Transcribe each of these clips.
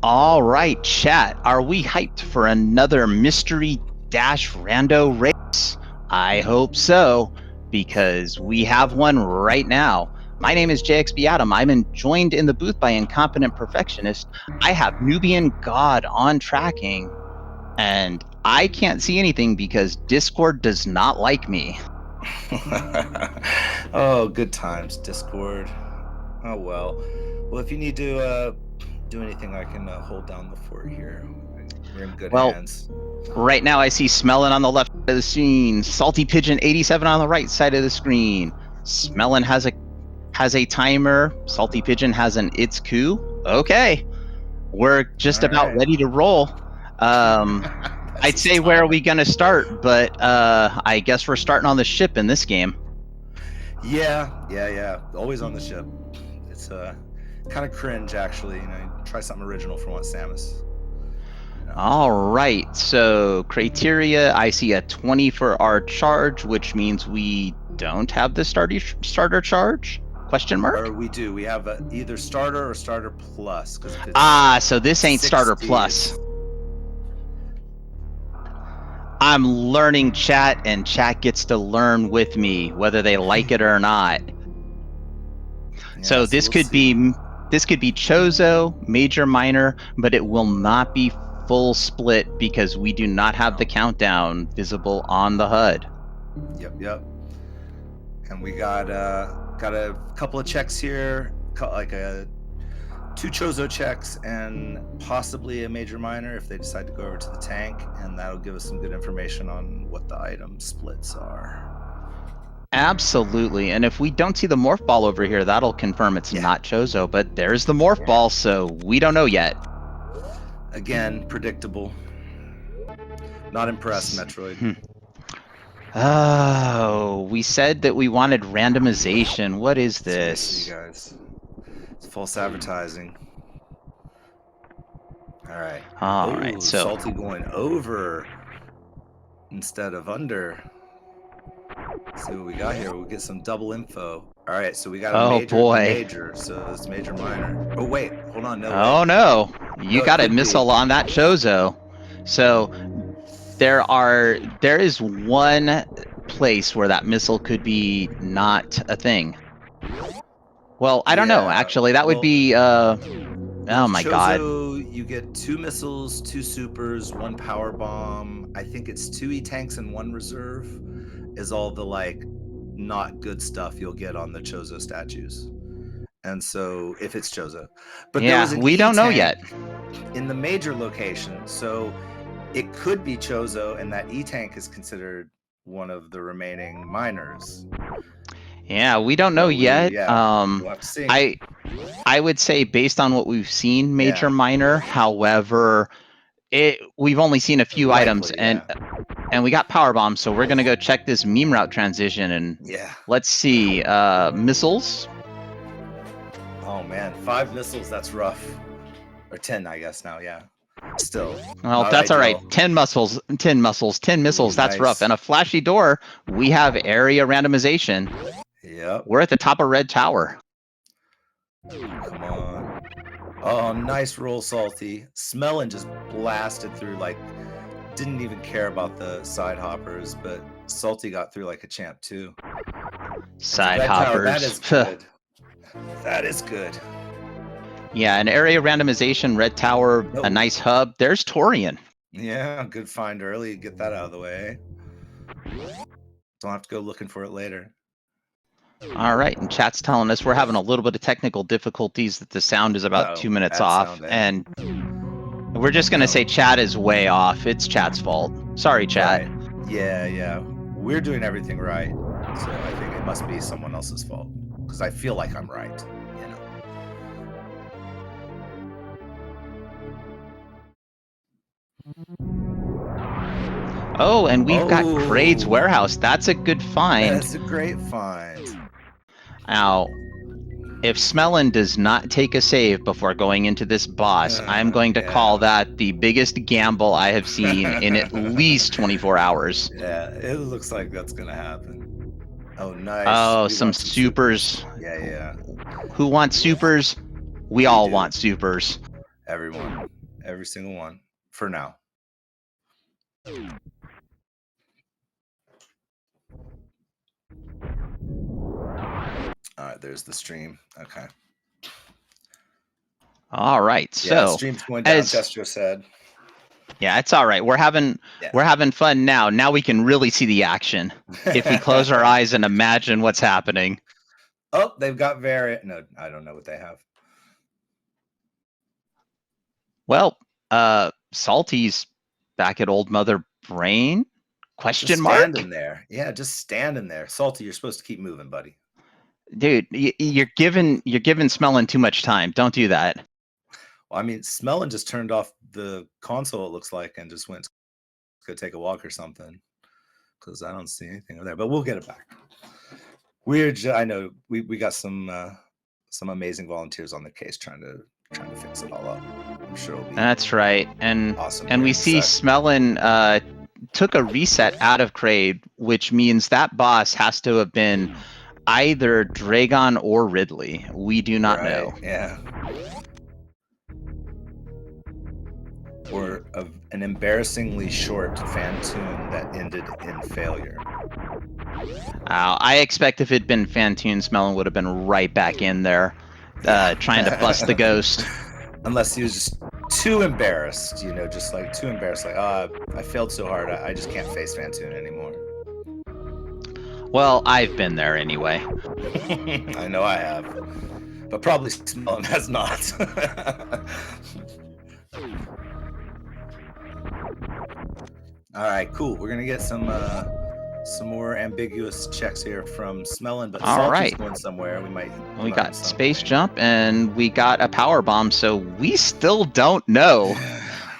All right, chat. Are we hyped for another mystery dash rando race? I hope so, because we have one right now. My name is JXB Adam. I'm joined in the booth by Incompetent Perfectionist. I have Nubian God on tracking, and I can't see anything because Discord does not like me. Oh, good times, Discord. Oh, well. Well, if you need to do anything, I can hold down the fort here. We're in good hands. Right now I see Smelon on the left side of the screen, SaltyPigeon87 on the right side of the screen. Smelon has a timer, SaltyPigeon has an it's coup. Okay, we're just about ready to roll. I'd say where are we gonna start, but I guess we're starting on the ship in this game. Yeah. Always on the ship. It's kind of cringe, actually. You know, try something original for once, Samus. You know. All right, so criteria, I see a 20 for our charge, which means we don't have the starter charge? Question mark? Or we do. We have either starter or starter plus. So this ain't 60, starter plus. I'm learning chat, and chat gets to learn with me, whether they like it or not. Yeah, so this could be Chozo, major, minor, but it will not be full split because we do not have the countdown visible on the HUD. Yep. And we got a couple of checks here, like two Chozo checks and possibly a major minor if they decide to go over to the tank, and that'll give us some good information on what the item splits are. Absolutely, and if we don't see the morph ball over here, that'll confirm it's not Chozo, but there's the morph ball, so we don't know yet. Again, predictable. Not impressed, Metroid. Oh, we said that we wanted randomization. What is this? You guys. It's false advertising. All right, so Salty going over instead of under. Let's see what we got here. We'll get some double info. All right, so we got a major, so it's major minor. Oh wait, hold on, no. You got a missile on that Chozo. So there is one place where that missile could be not a thing. Well, I don't know, actually. That would be oh my Chozo, god. You get 2 missiles, 2 supers, 1 power bomb. I think it's 2 E-tanks and 1 reserve is all the like not good stuff you'll get on the Chozo statues. And so if it's Chozo. But yeah, we don't know yet. In the major location, so it could be Chozo, and that E-tank is considered one of the remaining miners. Yeah, we don't know yet. We'll have to see. I would say based on what we've seen, major, minor. However, we've only seen a few items, and we got power bombs, so we're gonna go check this meme route transition, and let's see missiles. Oh man, 5 missiles. That's rough. Or 10, I guess now. Yeah. Still. Well, that's all right. 10 missiles. 10 missiles. That's nice. Rough. And a flashy door. We have area randomization. Yep. We're at the top of Red Tower. Come on. Oh, nice roll, Salty. Smelling just blasted through, like, didn't even care about the side hoppers, but Salty got through like a champ too. Side hoppers. That is good. That is good. Yeah, an area randomization, Red Tower, a nice hub. There's Torian. Yeah, good find early. Get that out of the way. Don't have to go looking for it later. All right, and chat's telling us we're having a little bit of technical difficulties, that the sound is about 2 minutes off, and we're just going to say chat is way off. It's chat's fault. Sorry, chat. Right. Yeah. We're doing everything right, so I think it must be someone else's fault, because I feel like I'm right. Oh, and we've got Crade's Warehouse. That's a good find. That's a great find. Now, if Smelon does not take a save before going into this boss, I'm going to call that the biggest gamble I have seen in at least 24 hours. Yeah, it looks like that's going to happen. Oh, nice. Oh, some supers. Yeah. Who wants supers? We all want supers. Everyone. Every single one. For now. All right, there's the stream. Okay. All right. Yeah, So stream's going down, Testro said. Yeah, it's all right. We're having fun now. Now we can really see the action. If we close our eyes and imagine what's happening. Oh, they've got No, I don't know what they have. Well, Salty's back at Old Mother Brain? Question mark? Standing there. Yeah, just standing there. Salty, you're supposed to keep moving, buddy. Dude, you're giving Smelon too much time. Don't do that. Well, I mean, Smelon just turned off the console, it looks like, and just went to go take a walk or something. Because I don't see anything over there. But we'll get it back. I know we got some amazing volunteers on the case trying to fix it all up. I'm sure it'll be That's right. And awesome. And we see Smelon took a reset out of Kraid, which means that boss has to have been either Dragon or Ridley. We do not know. Yeah. Or an embarrassingly short fan tune that ended in failure. I expect if it'd been Fantoon, Smelon would have been right back in there, trying to bust the ghost. Unless he was just too embarrassed, just like too embarrassed. Like, I failed so hard, I just can't face Fantoon anymore. Well, I've been there anyway. I know I have. But probably Smelon has not. All right, cool. We're gonna get some more ambiguous checks here from Smelon, but Salty's going somewhere. We got space jump and we got a power bomb, so we still don't know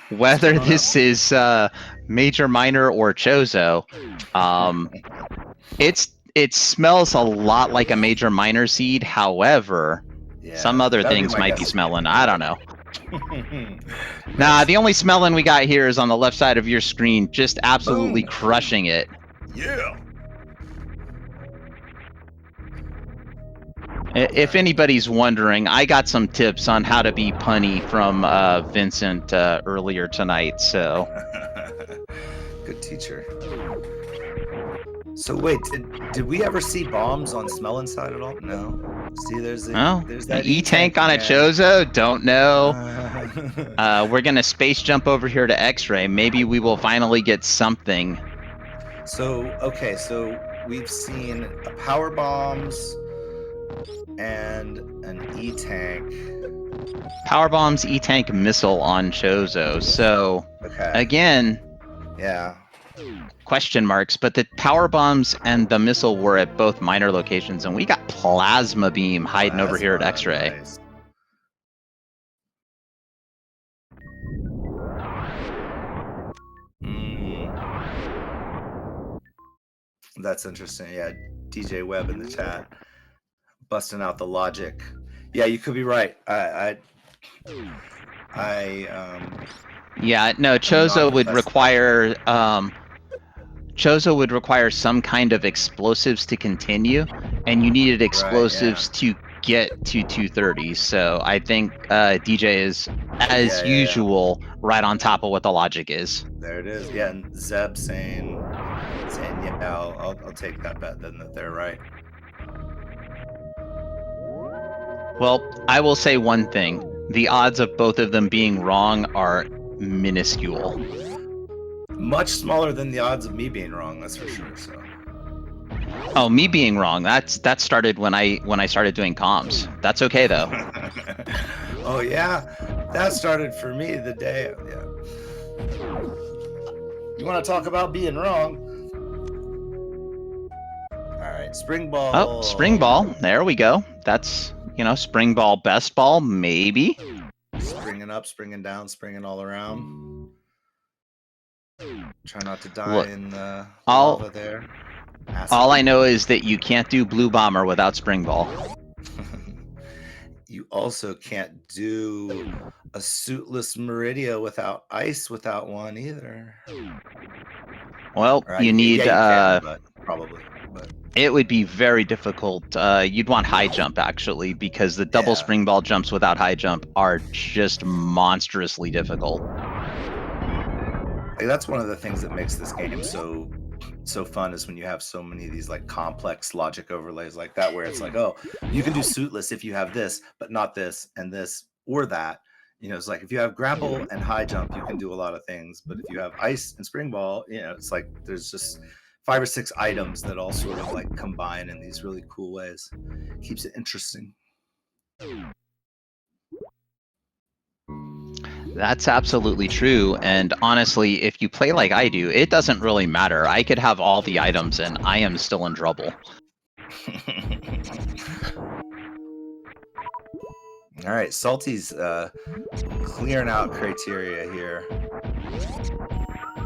whether this is Major, Minor, or Chozo. It smells a lot like a Major, Minor seed. However, some other things might be smelling. I don't know. Nah, the only Smelon we got here is on the left side of your screen, just absolutely crushing it. Yeah. If anybody's wondering, I got some tips on how to be punny from Vincent earlier tonight, so. Good teacher. So wait, did we ever see bombs on Smelon's side at all? No. See, there's that E-tank on a Chozo. Don't know. We're gonna space jump over here to X-ray. Maybe we will finally get something. So okay, so we've seen power bombs and an E-tank. Power bombs, E-tank, missile on Chozo. So again, question marks, but the power bombs and the missile were at both minor locations, and we got plasma beam hiding over here at X-ray. Nice. That's interesting. Yeah, DJ Webb in the chat, busting out the logic. Yeah, you could be right. Yeah, no, Chozo would require Chozo would require some kind of explosives to continue, and you needed explosives to get to 230. So I think DJ is, as usual, right on top of what the logic is. There it is. Yeah, and Zeb saying yeah, I'll take that bet then that they're right. Well, I will say one thing. The odds of both of them being wrong are minuscule. Much smaller than the odds of me being wrong, that's for sure. So. Oh, me being wrong. That started when I started doing comms. That's okay though. Oh yeah, that started for me the day. Yeah. You want to talk about being wrong? All right, spring ball. Oh, spring ball. There we go. That's spring ball, best ball, maybe. Springing up, springing down, springing all around. Try not to die in the lava there. All I know is that you can't do blue bomber without spring ball. You also can't do a suitless Meridia without ice without one either. Well, you need can, but probably. but It would be very difficult. You'd want high jump actually, because the double spring ball jumps without high jump are just monstrously difficult. Like, that's one of the things that makes this game so fun, is when you have so many of these like complex logic overlays like that, where it's like, oh, you can do suitless if you have this, but not this and this or that. You know, it's like if you have grapple and high jump, you can do a lot of things, but if you have ice and spring ball, you know, it's like there's just 5 or 6 items that all sort of like combine in these really cool ways. Keeps it interesting. That's absolutely true. And honestly, if you play like I do, it doesn't really matter. I could have all the items and I am still in trouble. All right, Salty's clearing out criteria here.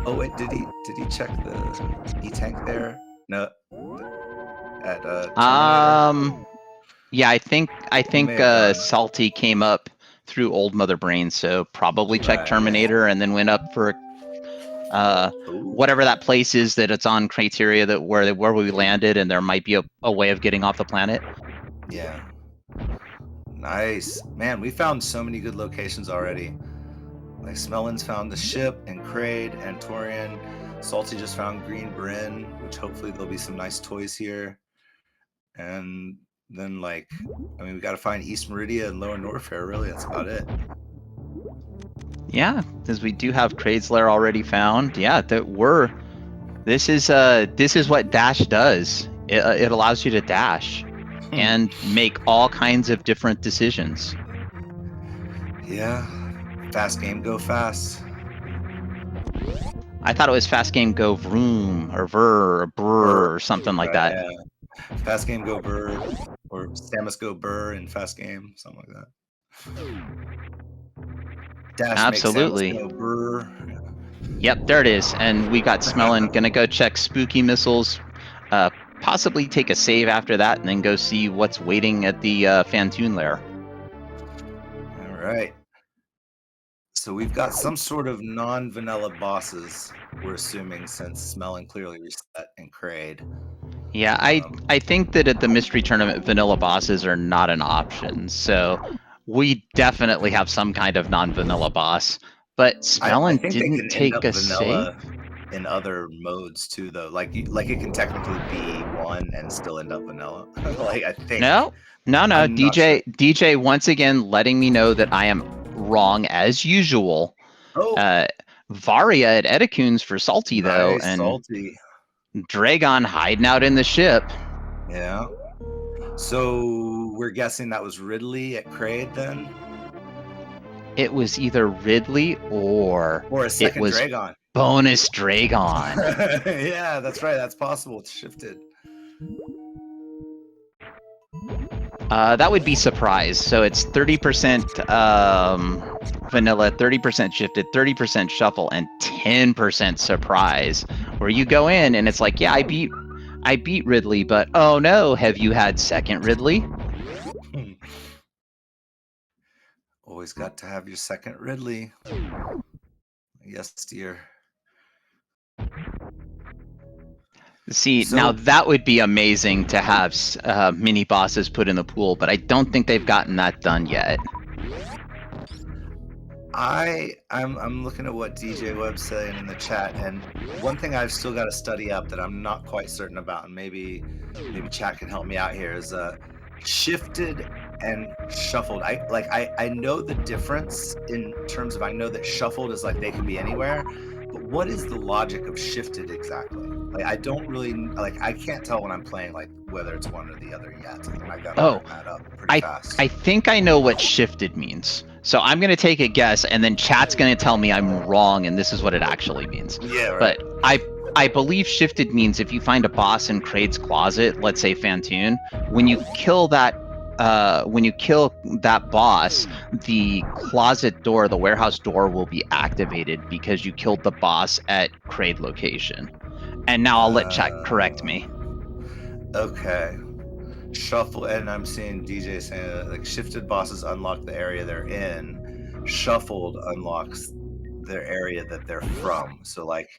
Oh wait, did he check the E-tank there? No. At Terminator? Yeah, I think Salty came up through Old Mother Brain, so probably checked Terminator and then went up for whatever that place is that it's on criteria, that where we landed, and there might be a way of getting off the planet. Yeah. Nice. Man, we found so many good locations already. Like Smelon's found the ship and Kraid and Torian. Salty just found Green Bryn, which hopefully there'll be some nice toys here. And then, like, I mean, we got to find East Meridia and Lower Norfair, really. That's about it. Yeah, because we do have Kraid's Lair already found. Yeah, this is what Dash does. It allows you to dash and make all kinds of different decisions. Yeah. Fast game, go fast. I thought it was fast game, go vroom, or ver, or brr, or something like that. Yeah. Fast game, go burr, or Samus go burr in fast game, something like that. Dash Absolutely. Makes Samus go burr. Yep, there it is. And we got Smelon gonna go check spooky missiles, possibly take a save after that, and then go see what's waiting at the Fantoon Lair. All right. So we've got some sort of non-vanilla bosses, we're assuming, since Smelon clearly reset and Kraid. Yeah, I think that at the Mystery Tournament, vanilla bosses are not an option. So we definitely have some kind of non-vanilla boss. But Smelon didn't take a save in other modes too, though. Like it can technically be one and still end up vanilla. Like, I think. No. DJ once again letting me know that I am wrong as usual. Oh. Varia at Edicoons for Salty, though, and Salty. Dragon hiding out in the ship. Yeah. So we're guessing that was Ridley at Kraid then? It was either Ridley or a second Dragon. Bonus Dragon. Yeah, that's right. That's possible. It's shifted. That would be surprise. So it's 30% vanilla, 30% shifted, 30% shuffle, and 10% surprise. Where you go in and it's like, yeah, I beat Ridley, but oh no, have you had second Ridley? Always got to have your second Ridley. Yes, dear. See, now that would be amazing to have mini bosses put in the pool, but I don't think they've gotten that done yet. I'm looking at what DJ Webb's saying in the chat, and one thing I've still got to study up that I'm not quite certain about, and maybe chat can help me out here, is shifted and shuffled. I know the difference in terms of, I know that shuffled is like they can be anywhere, but what is the logic of shifted exactly? Like, I don't really, like, I can't tell when I'm playing, like, whether it's one or the other yet. I gotta learn that up pretty fast. I think I know what shifted means. So I'm going to take a guess, and then chat's going to tell me I'm wrong, and this is what it actually means. Yeah, right. But I believe shifted means if you find a boss in Kraid's closet, let's say Fantoon, when you kill that boss, the closet door, the warehouse door, will be activated because you killed the boss at Kraid location. And now I'll let chat correct me. Okay. Shuffle, and I'm seeing DJ saying that, like, shifted bosses unlock the area they're in. Shuffled unlocks their area that they're from. So, like,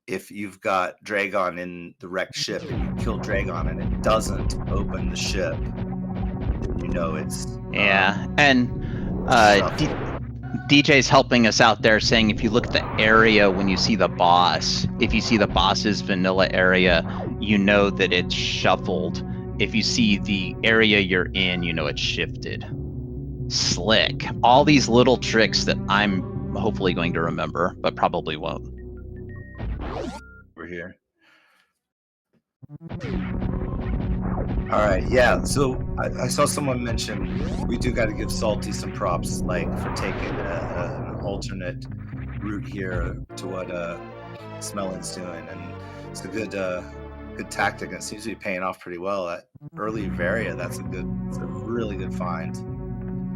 if you've got Dragon in the wrecked ship and you kill Dragon and it doesn't open the ship, then you know it's Yeah, and shuffled. DJ's helping us out there saying if you look at the area when you see the boss, if you see the boss's vanilla area, you know that it's shuffled. If you see the area you're in, you know it's shifted. Slick. All these little tricks that I'm hopefully going to remember, but probably won't. Over here. All right, yeah. So I saw someone mention we do got to give Salty some props, like for taking an alternate route here to what Smelon's doing, and it's a good tactic, and it seems to be paying off pretty well. At early Varia, it's a really good find.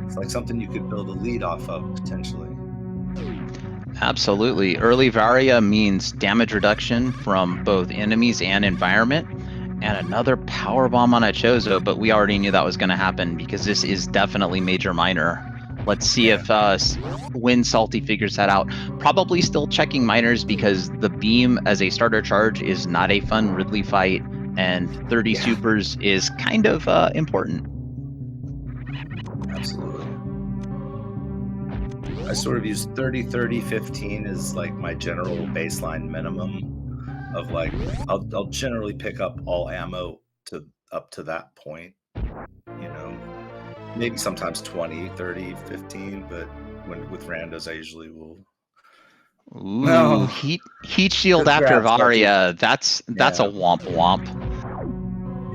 It's like something you could build a lead off of potentially. Absolutely. Early Varia means damage reduction from both enemies and environment. And another power bomb on a Chozo, but we already knew that was going to happen because this is definitely major minor. Let's see if when Salty figures that out. Probably still checking minors because the beam as a starter charge is not a fun Ridley fight, and 30 supers is kind of important. Absolutely. I sort of use 30, 30, 15 as like my general baseline minimum of like, I'll generally pick up all ammo up to that point, you know, maybe sometimes 20, 30, 15, but with randos, I usually will. Ooh, No. heat shield after Varia. That's a womp womp.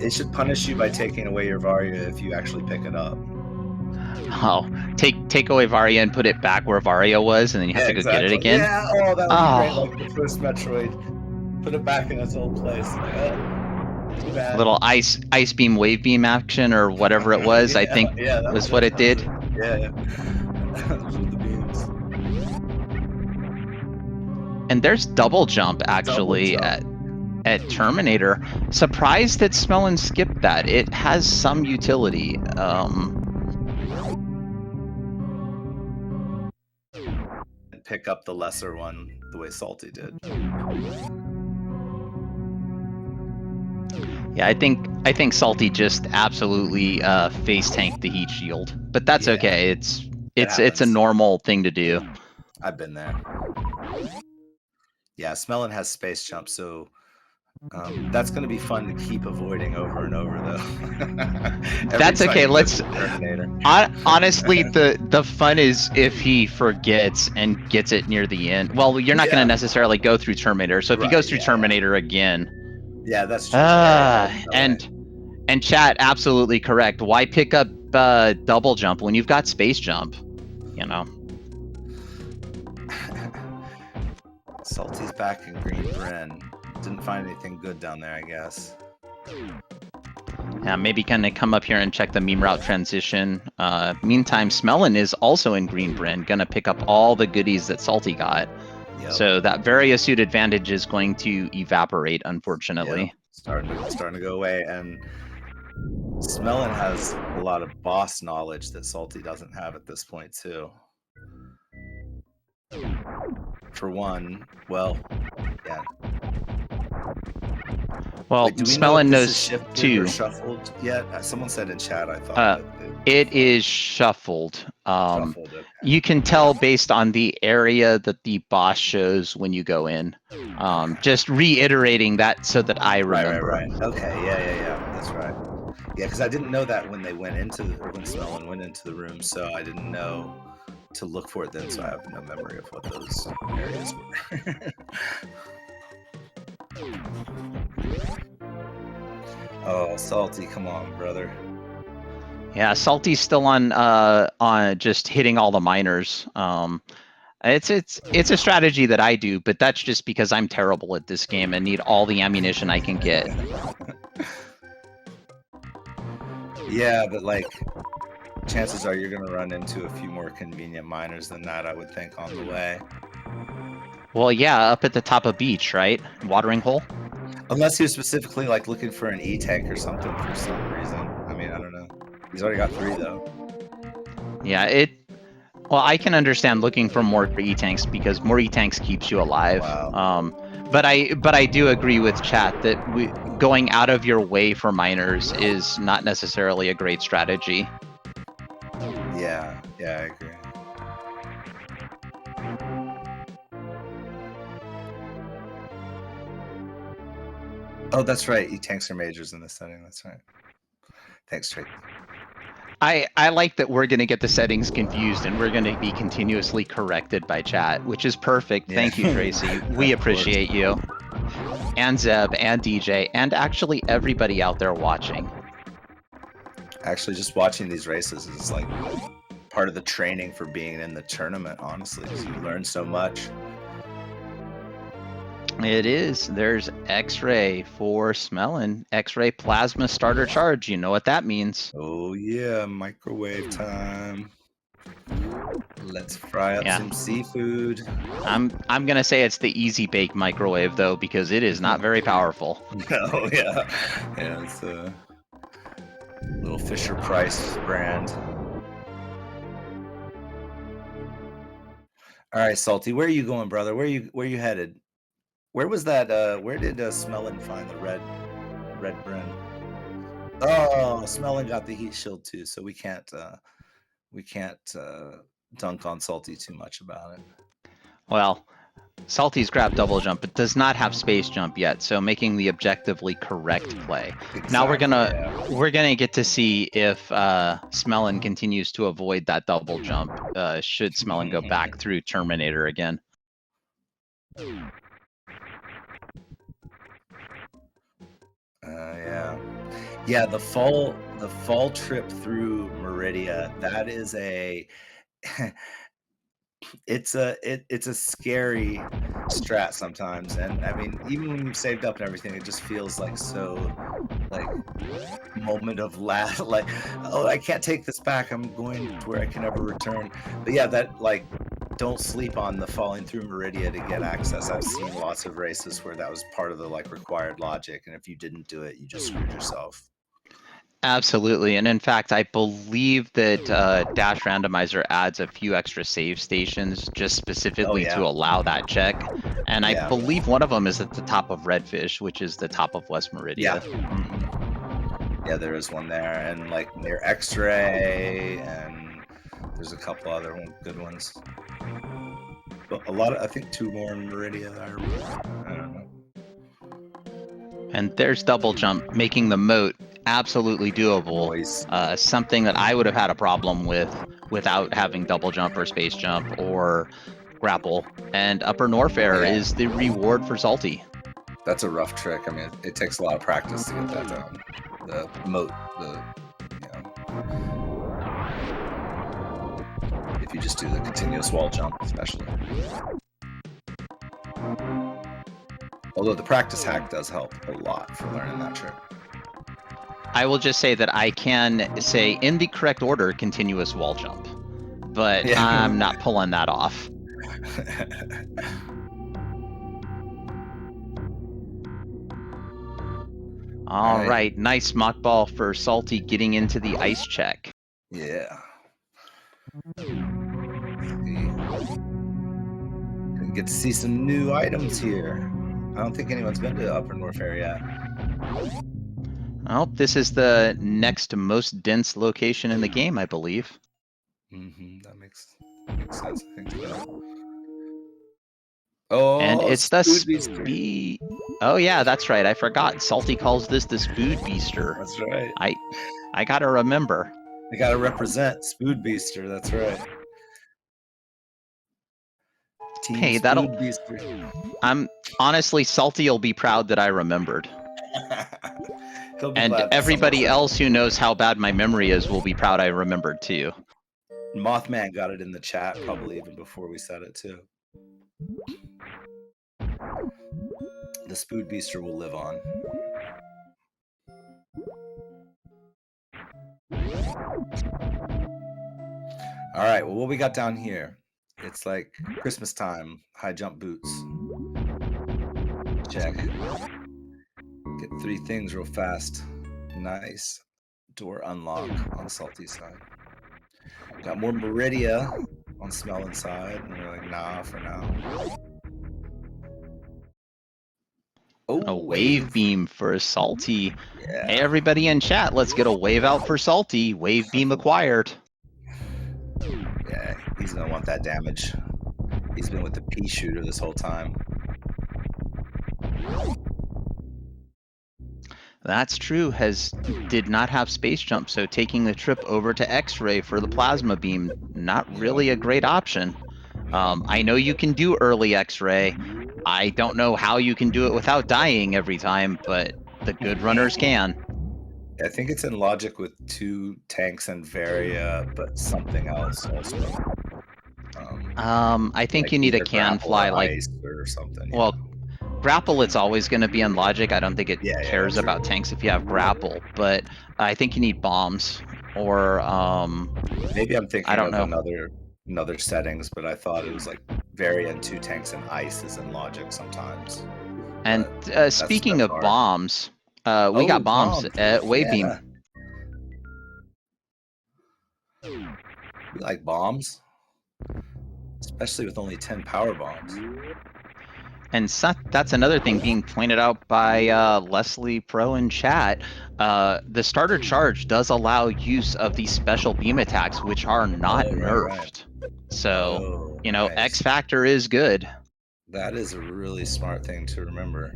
It should punish you by taking away your Varia if you actually pick it up. Oh, take away Varia and put it back where Varia was, and then you have to go get it again. Yeah, oh, that would be great. Like the first Metroid, put it back in its old place. Too bad. Little ice beam, wave beam action, or whatever it was. I think was what it did. Yeah. The beams. And there's double jump actually at Terminator. Surprised that Smelon skipped that. It has some utility. Pick up the lesser one the way Salty did. Yeah, I think Salty just absolutely face tanked the heat shield, but that's okay. It's a normal thing to do. I've been there. Yeah, Smelon has space jump, so that's going to be fun to keep avoiding over and over, though. That's okay. Let's honestly, the fun is if he forgets and gets it near the end. Well, you're not going to necessarily go through Terminator, so if he goes through Terminator again. Yeah, that's true. And chat, absolutely correct. Why pick up double jump when you've got space jump? You know. Salty's back in Green Bren. Didn't find anything good down there, I guess. Yeah, maybe kind of come up here and check the meme route transition. Meantime, Smelon is also in Green Bren, gonna pick up all the goodies that Salty got. Yep. So that Varia suit advantage is going to evaporate, unfortunately. Yep. Starting to go away, and Smelon has a lot of boss knowledge that Salty doesn't have at this point, too. For one, well, yeah. Well, Smelon knows too. Shuffled yet? Someone said in chat. I thought it is shuffled. Okay. You can tell based on the area that the boss shows when you go in. Just reiterating that so that I remember. Right. Okay. Yeah. That's right. Yeah, because I didn't know that when they went into when Smelon went into the room, so I didn't know to look for it then. So I have no memory of what those areas were. Oh, Salty, come on, brother. Yeah, Salty's still on just hitting all the miners. It's a strategy that I do, but that's just because I'm terrible at this game and need all the ammunition I can get. Yeah, but like, chances are you're gonna run into a few more convenient miners than that, I would think, on the way. Well, yeah, up at the top of beach, right? Watering hole. Unless he was specifically like looking for an E-tank or something for some reason. I mean, I don't know. He's already got 3 though. Yeah, well, I can understand looking for more E-tanks because more E-tanks keeps you alive. Wow. But I do agree with chat that going out of your way for miners is not necessarily a great strategy. Yeah, I agree. Oh, that's right. E-tanks are majors in this setting. That's right. Thanks, Tracy. I like that we're going to get the settings confused and we're going to be continuously corrected by chat, which is perfect. Yeah. Thank you, Tracy. We appreciate you. And Zeb and DJ and actually everybody out there watching. Actually, just watching these races is like part of the training for being in the tournament, honestly, because you learn so much. It is. There's X-ray for smelling. X-ray plasma starter charge. You know what that means. Oh yeah, microwave time. Let's fry up some seafood. I'm gonna say it's the easy bake microwave though, because it is not very powerful. Oh yeah, it's a little Fisher Price brand. All right, Salty, where are you going, brother? Where you headed? Where was that? Where did Smelling find the red Bren? Oh, Smelling got the heat shield too, so we can't dunk on Salty too much about it. Well, Salty's grabbed double jump, but does not have space jump yet, so making the objectively correct play. Exactly, now we're gonna get to see if Smellin continues to avoid that double jump. Should Smellin go back through Terminator again? Yeah. The fall trip through Meridia. That is a it's a scary strat sometimes, and I mean, even when you've saved up and everything, it just feels like so like moment of laugh, like, oh, I can't take this back. I'm going to where I can never return. But yeah, that like, don't sleep on the falling through Meridia to get access. I've seen lots of races where that was part of the like required logic, and if you didn't do it, you just screwed yourself. Absolutely, and in fact, I believe that Dash Randomizer adds a few extra save stations just specifically to allow that check. And I believe one of them is at the top of Redfish, which is the top of West Meridia. Yeah, there is one there, and like near X-Ray, and there's a couple other good ones. But a lot of, I think 2 more in Meridia. I don't know. And there's double jump, making the moat absolutely doable. Nice. Something that I would have had a problem with without having double jump or space jump or grapple. And Upper Norfair is the reward for Salty. That's a rough trick. I mean, it takes a lot of practice to get that down. The moat, if you just do the continuous wall jump, especially. Although the practice hack does help a lot for learning that trick. I will just say that I can say in the correct order, continuous wall jump, but I'm not pulling that off. All right, nice mock ball for Salty getting into the ice check. Yeah. Get to see some new items here. I don't think anyone's been to Upper Norfair yet. Well, this is the next most dense location in the game, I believe. That makes sense, I think so. Oh, and it's the speed. Oh yeah, that's right. I forgot. Salty calls this the Spood Beaster. That's right. I gotta remember. I gotta represent Spood Beaster. That's right. Team hey, Spood Beaster. I'm honestly, Salty will be proud that I remembered. And everybody else who knows how bad my memory is will be proud I remembered too. Mothman got it in the chat probably even before we said it too. The Spood Beaster will live on. All right, well, what we got down here? It's like Christmas time. High jump boots. Check. Get 3 things real fast. Nice. Door unlock on Salty's side. Got more Meridia on Smellin' side, and we're like, nah, for now. Oh, A wave beam for Salty. Yeah. Hey, everybody in chat, let's get a wave out for Salty. Wave beam acquired. Yeah, he's gonna want that damage. He's been with the pea shooter this whole time. That's true. Did not have space jump, so taking the trip over to X-ray for the plasma beam, not really a great option. I know you can do early X-ray. I don't know how you can do it without dying every time, but the good runners can. I think it's in logic with 2 tanks and Varia, but something else also. I think Like you need a either can grapple fly or like, ice or something. well, grapple, it's always going to be in logic. I don't think it cares true. about tanks if you have grapple, but I think you need bombs or Maybe I'm I thinking don't of know. another settings, but I thought it was like Varia and 2 tanks and ice is in logic sometimes. And speaking that's of hard. bombs, we got bombs at Wave Beam. Yeah. We like bombs, especially with only 10 power bombs. And that's another thing being pointed out by Leslie Pro in chat. The starter charge does allow use of these special beam attacks, which are not nerfed. So, you know, nice. X Factor is good. That is a really smart thing to remember.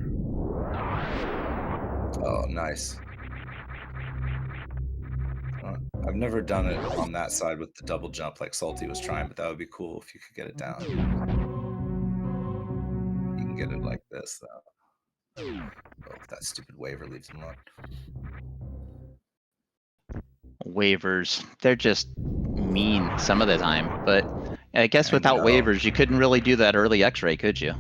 Oh, nice. I've never done it on that side with the double jump like Salty was trying, but that would be cool if you could get it down. You can get it like this, though. Oh, that stupid waiver leaves him alone. Waivers, they're just mean some of the time, but I guess without waivers, you couldn't really do that early X-ray, could you?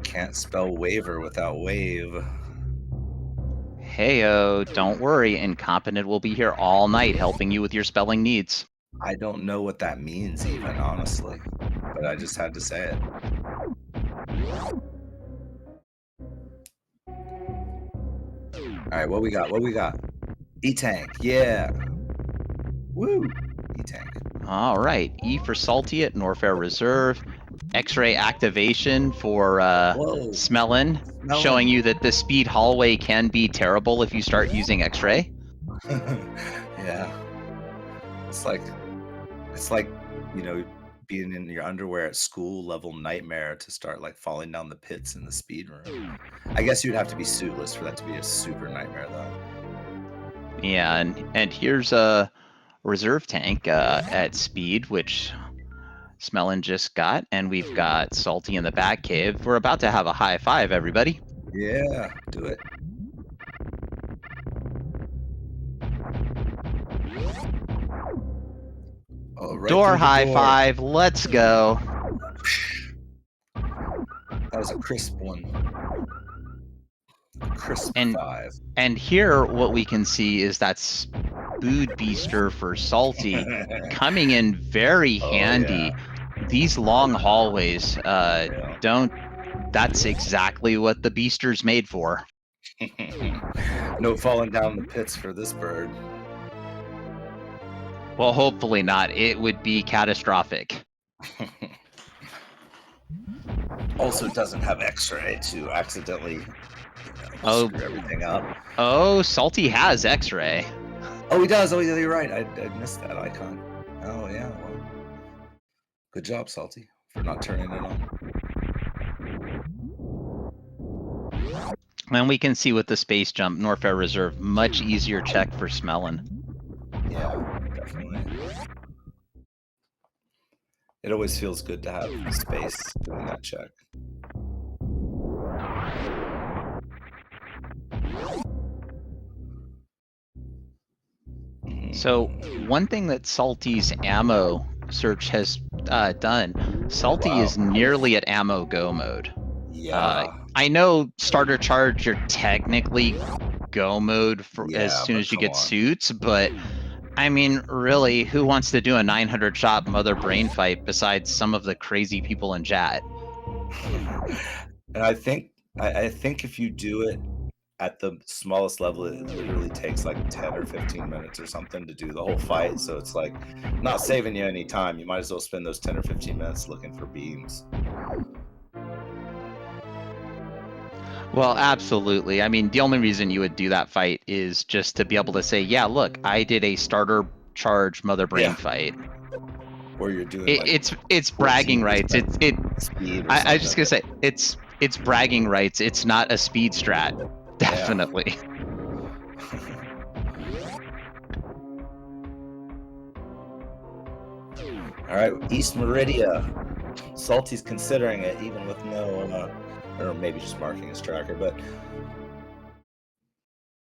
Can't spell waiver without wave. Heyo, don't worry, Incompetent will be here all night helping you with your spelling needs. I don't know what that means even, honestly, but I just had to say it. All right, what we got? What we got? E-Tank, yeah. Woo, E-Tank. All right, E for Salty at Norfair Reserve. X-ray activation for Smelon, showing you that the speed hallway can be terrible if you start using X-ray. Yeah. It's like, you know, being in your underwear at school level nightmare to start like falling down the pits in the speed room. I guess you'd have to be suitless for that to be a super nightmare though. Yeah, and here's a reserve tank at speed, which Smelon just got, and we've got Salty in the back cave. We're about to have a high five, everybody. Yeah, do it. Oh, right door high five, let's go. That was a crisp one. Crisp 5. And here what we can see is that Spood Beaster for Salty coming in very handy. Yeah. These long hallways that's exactly what the Beaster's made for. No falling down the pits for this bird. Well, hopefully not. It would be catastrophic. Also doesn't have X-ray to accidentally screw everything up. Oh, Salty has X-ray. Oh, he does. Oh, yeah, you're right. I missed that icon. Oh, yeah. Well, good job, Salty, for not turning it on. And we can see with the space jump, Norfair Reserve, much easier check for Smelon. Yeah, definitely. It always feels good to have space doing that check. So one thing that Salty's ammo search has done, Salty is nearly at ammo go mode. Yeah. I know starter charge, you're technically go mode for as soon as you get suits, but I mean, really, who wants to do a 900 shot mother brain fight besides some of the crazy people in chat? And I think if you do it at the smallest level, it literally takes like 10 or 15 minutes or something to do the whole fight. So it's like not saving you any time. You might as well spend those 10 or 15 minutes looking for beams. Well, absolutely. I mean, the only reason you would do that fight is just to be able to say, yeah, look, I did a starter charge mother brain fight. Or you're doing like It's bragging rights. speed or I something. was just gonna say it's bragging rights. It's not a speed strat. Definitely. All right, East Meridia. Salty's considering it, even with no, or maybe just marking his tracker, but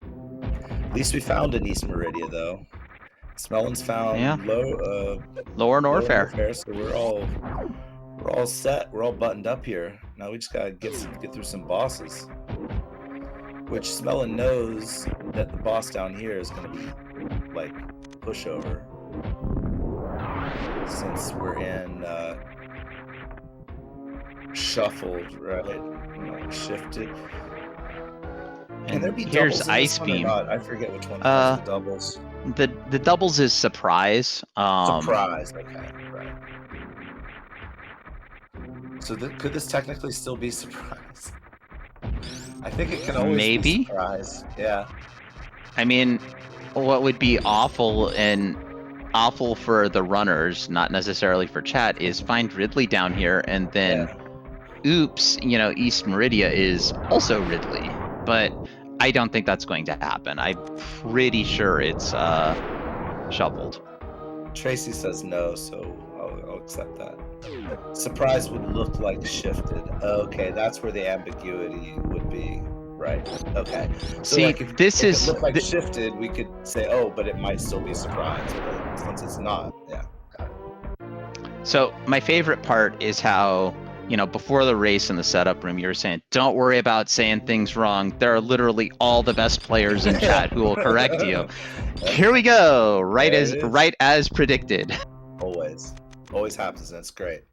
at least we found an East Meridia, though. Smelon's found Lower Norfair. So we're all set. We're all buttoned up here. Now we just gotta get through some bosses. Which Smelon knows that the boss down here is gonna be like pushover. Since we're in shuffled, right? No, shifted. And there be here's Ice Beam. I forget which one has the doubles. The doubles is surprise. Surprise, okay, right. So could this technically still be surprise? I think it can always be surprise. Yeah. I mean, what would be awful for the runners, not necessarily for chat, is find Ridley down here and then oops, East Meridia is also Ridley. But I don't think that's going to happen. I'm pretty sure it's shoveled. Tracy says no, so I'll accept that. Surprise would look like shifted. Okay, that's where the ambiguity would be. Right. Okay. So see, like if it looked like shifted, we could say, oh, but it might still be surprise. But since it's not, yeah. Got it. So my favorite part is how, before the race in the setup room, you were saying, don't worry about saying things wrong. There are literally all the best players in chat who will correct you. Here we go. Right as predicted. Always happens, and it's great.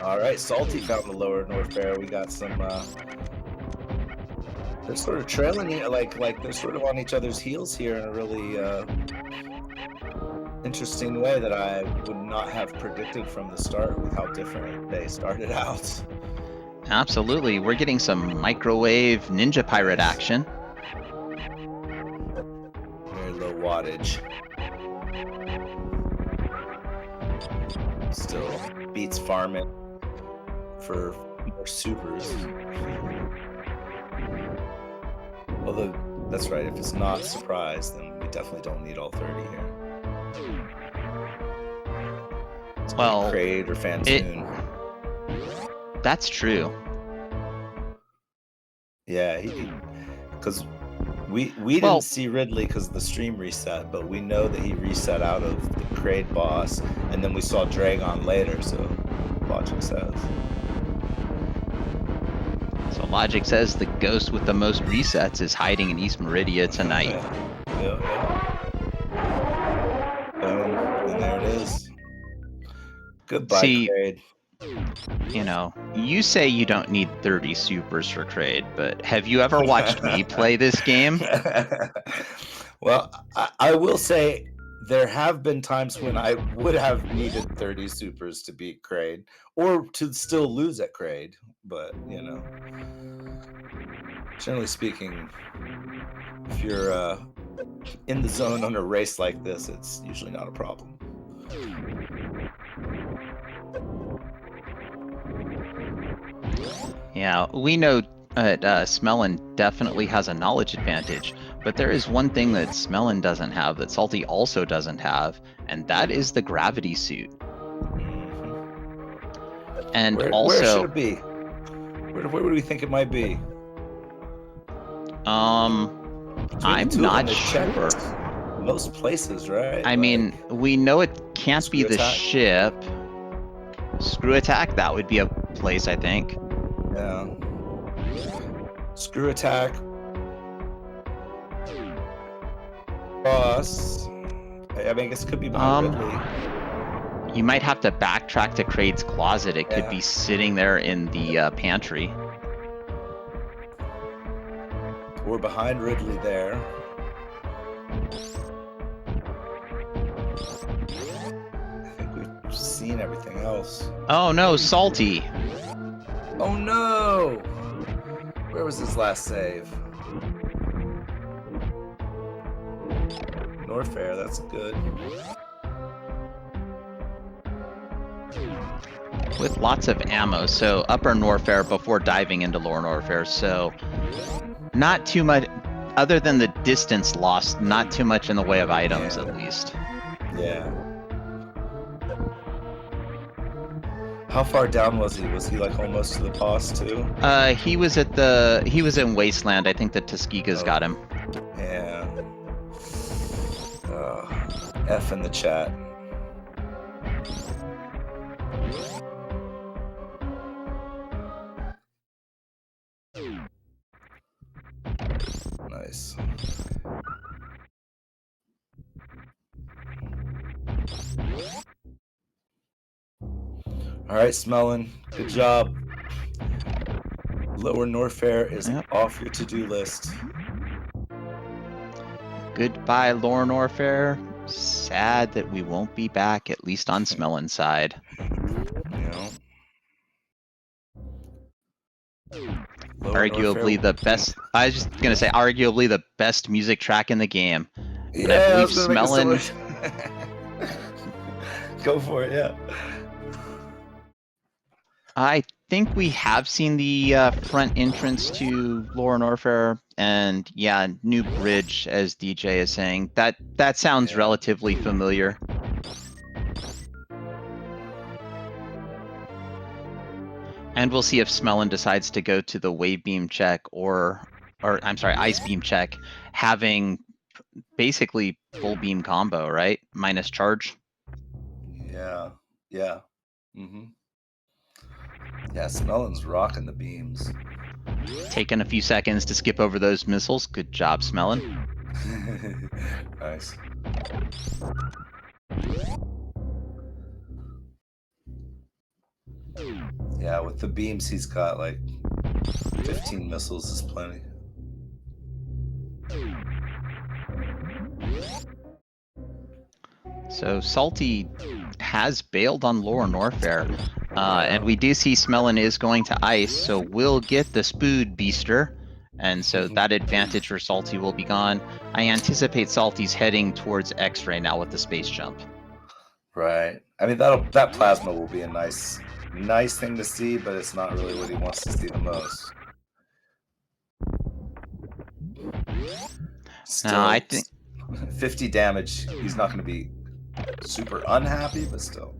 All right, Salty found the lower Norfair. We got some. They're sort of trailing, like they're sort of on each other's heels here in a really interesting way that I would not have predicted from the start with how different they started out. Absolutely, we're getting some microwave ninja pirate action. Very low wattage. Still beats farming for more supers. Although, that's right, if it's not surprise, then we definitely don't need all 30 here. It's well, Kraid or Fantoon. That's true. Yeah, because we didn't see Ridley because the stream reset, but we know that he reset out of the Kraid boss, and then we saw Dragon later, so logic says. So logic says the ghost with the most resets is hiding in East Meridia tonight. Yeah. Boom, and there it is. Goodbye, Kraid. You say you don't need 30 supers for Kraid, but have you ever watched me play this game? Well, I will say there have been times when I would have needed 30 supers to beat Kraid, or to still lose at Kraid, but, generally speaking, if you're in the zone on a race like this, it's usually not a problem. Yeah, we know that Smelon definitely has a knowledge advantage, but there is one thing that Smelon doesn't have that Salty also doesn't have, and that is the gravity suit. And where should it be? Where do we think it might be? I'm not sure. Most places, right? I mean, we know it can't be the ship. Screw Attack, that would be a place, I think. Yeah. Screw Attack. Boss. I mean, I guess it could be behind Ridley. You might have to backtrack to Kraid's closet. It could be sitting there in the pantry. We're behind Ridley there. I think we've seen everything else. Oh no, Salty. Oh no! Where was his last save? Norfair, that's good. With lots of ammo, so upper Norfair before diving into lower Norfair, so not too much, other than the distance lost, not too much in the way of items at least. Yeah. How far down was he? Was he like almost to the boss too? He was in Wasteland. I think the Tuskegee got him. Yeah. F in the chat. Nice. All right, Smelon, good job. Lower Norfair is off your to-do list. Goodbye, lower Norfair. Sad that we won't be back, at least on Smelon's side. Yeah. Arguably the best. I was just gonna say, arguably the best music track in the game. Yeah, and I believe Smelon. Go for it, yeah. I think we have seen the front entrance to lower Norfair, and yeah, new bridge, as DJ is saying. That sounds relatively familiar. And we'll see if Smelon decides to go to the wave beam check or I'm sorry, ice beam check, having basically full beam combo, right? Minus charge. Yeah. Yeah. Mm-hmm. Yeah, Smelon's rocking the beams. Taking a few seconds to skip over those missiles. Good job, Smelon. Nice. Yeah, with the beams he's got, like 15 missiles is plenty. So Salty has bailed on lower Norfair, and we do see Smelon is going to ice, so we'll get the Spood Beaster, and so that advantage for Salty will be gone. I anticipate Salty's heading towards X-Ray now with the space jump. Right. I mean, that plasma will be a nice thing to see, but it's not really what he wants to see the most. Still, no, I think 50 damage. He's not going to be super unhappy, but still.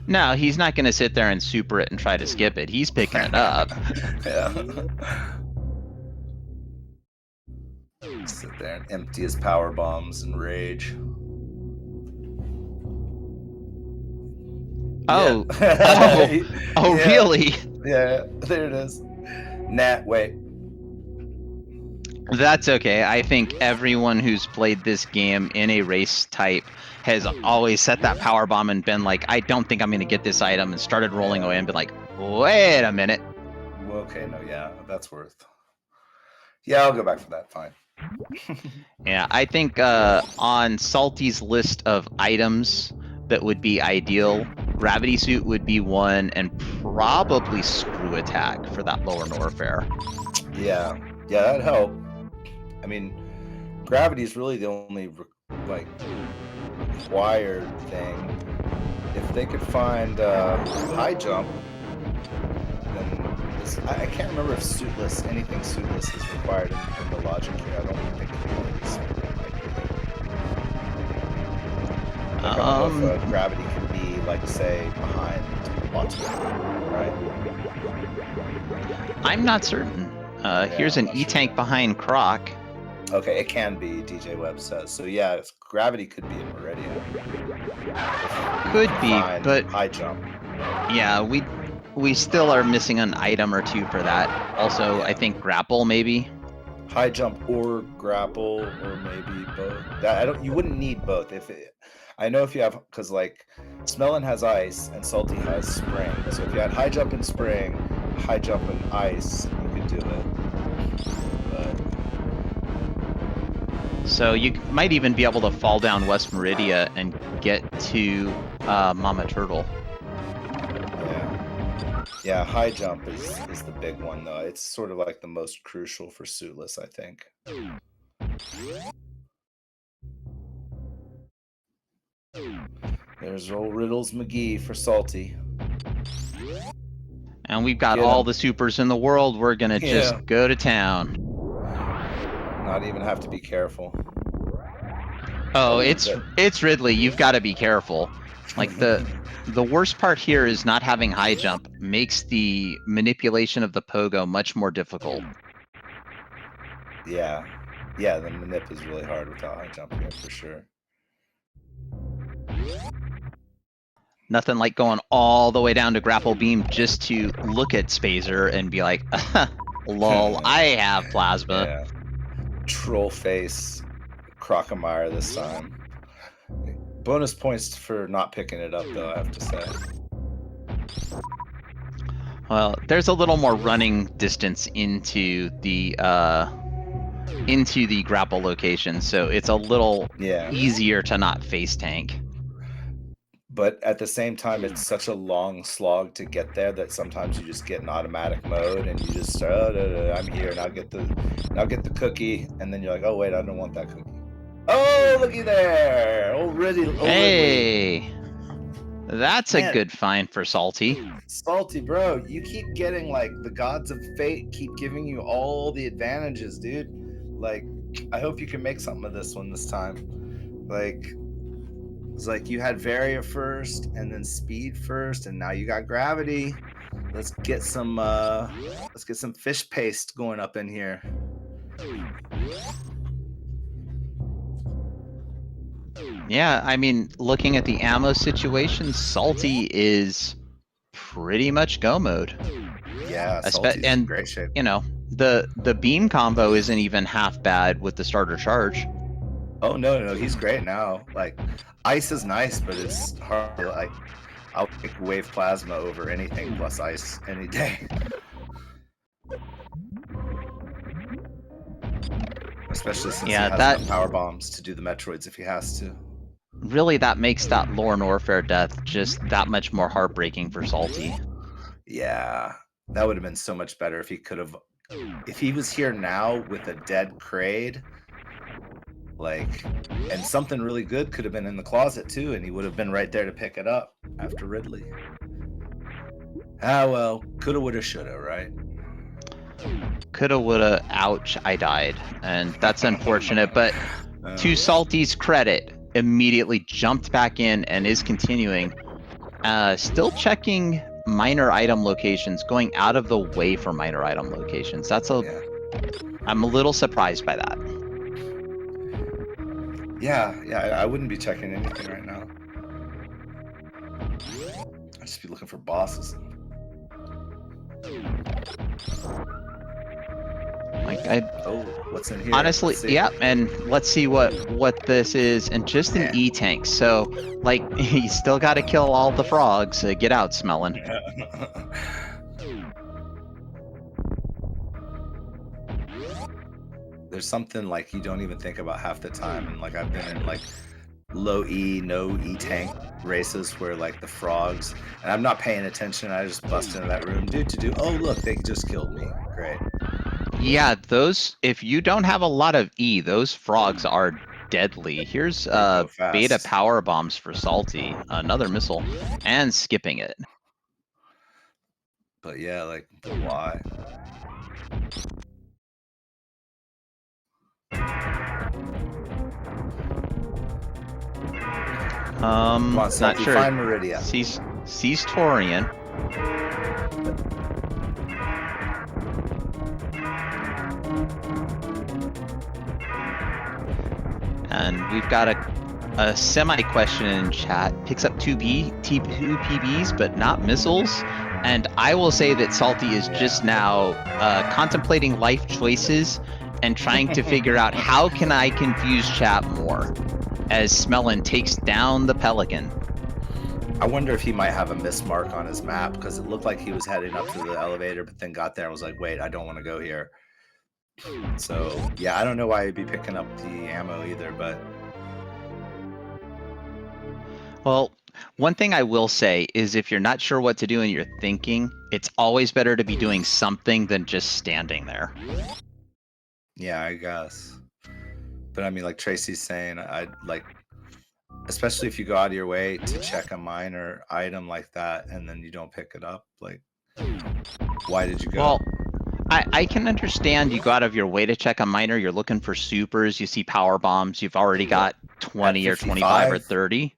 No, he's not going to sit there and super it and try to skip it. He's picking it up. Yeah. Sit there and empty his power bombs and rage. Oh, yeah. oh, Yeah. Really? Yeah, there it is. Nat, wait. That's okay. I think everyone who's played this game in a race type has always set that power bomb and been like, I don't think I'm going to get this item, and started rolling away and been like, wait a minute. Okay, no, yeah, that's worth. Yeah, I'll go back for that. Fine. Yeah, I think on Salty's list of items that would be ideal, Gravity Suit would be one, and probably Screw Attack for that lower Norfair. Yeah, that'd help. I mean, gravity is really the only required thing. If they could find high jump, then I can't remember if anything suitless is required in the logic here. I don't think it is. I don't know if gravity can be, like, say, behind lots of people, right? I'm not certain. Here's an E-Tank behind Croc. Okay, it can be, DJ Webb says. So yeah, gravity could be in Meridian. Could be, but high jump. Yeah, we still are missing an item or two for that. Also, I think grapple maybe. High jump or grapple, or maybe both. You wouldn't need both. I know if you have, because like Smelon has ice and Salty has spring. So if you had high jump and spring, high jump and ice, you could do it. But So you might even be able to fall down West Meridia and get to Mama Turtle. Yeah, high jump is the big one though. It's sort of like the most crucial for suitless, I think. There's old Riddles McGee for Salty. And we've got all the supers in the world. We're gonna just go to town. Not even have to be careful. Oh, it's Ridley. You've got to be careful. Like the worst part here is not having high jump makes the manipulation of the pogo much more difficult. Yeah, the manip is really hard without high jump here for sure. Nothing like going all the way down to grapple beam just to look at Spazer and be like, lol, I have plasma. Yeah. Troll face Crocomire this time. Bonus points for not picking it up though, I have to say. Well, there's a little more running distance into the grapple location, so it's a little easier to not face tank. But at the same time, it's such a long slog to get there that sometimes you just get in automatic mode and you just start, I'm here, and I'll get the cookie, and then you're like, oh wait, I don't want that cookie. Oh, looky there! Hey, that's a good find for Salty. Salty, bro, you keep getting like the gods of fate keep giving you all the advantages, dude. Like, I hope you can make something of this one this time. Like, it's like you had Varia first, and then Speed first, and now you got Gravity. Let's get some fish paste going up in here. Yeah, I mean, looking at the ammo situation, Salty is pretty much go mode. Yeah, Salty's in great shape. You know, the beam combo isn't even half bad with the starter charge. Oh no, he's great now. Like, ice is nice, but it's hard to, like, I'll pick wave plasma over anything plus ice any day. Especially since he has power bombs to do the Metroids if he has to. Really, that makes that Lorne Warfare death just that much more heartbreaking for Salty. Yeah, that would have been so much better if he could have. If he was here now with a dead Kraid, like, and something really good could have been in the closet too, and he would have been right there to pick it up after Ridley. Ah, well, coulda, woulda, shoulda, right? Coulda, woulda, ouch, I died. And that's unfortunate, but to Salty's credit, immediately jumped back in and is continuing. Still checking minor item locations, going out of the way for minor item locations. I'm a little surprised by that. Yeah, I wouldn't be checking anything right now. I'd just be looking for bosses. What's in here? Honestly, yeah, and let's see what this is, and just an E-tank. So, like, you still got to kill all the frogs. Get out, Smelon. There's something like you don't even think about half the time, and like I've been in like low E, no E tank races where like the frogs, and I'm not paying attention. I just bust into that room, oh look, they just killed me. Great. Yeah, those, if you don't have a lot of E, those frogs are deadly. Here's beta power bombs for Salty, another missile, and skipping it. But yeah, like, why? Come on, not sure. Find Meridia. Sees Torian. And we've got a semi-question in chat. Picks up two PBs, but not missiles. And I will say that Salty is just now contemplating life choices and trying to figure out how can I confuse chat more as Smelon takes down the Pelican. I wonder if he might have a mismark on his map, because it looked like he was heading up to the elevator, but then got there and was like, wait, I don't want to go here. So yeah, I don't know why he'd be picking up the ammo either, but Well, one thing I will say is if you're not sure what to do and you're thinking, it's always better to be doing something than just standing there. yeah, I guess. But I mean, like Tracy's saying, I'd like, especially if you go out of your way to check a minor item like that and then you don't pick it up, like, why did you go? Well, I can understand you go out of your way to check a miner. You're looking for supers. You see power bombs. You've already got 20 or 25 or 30.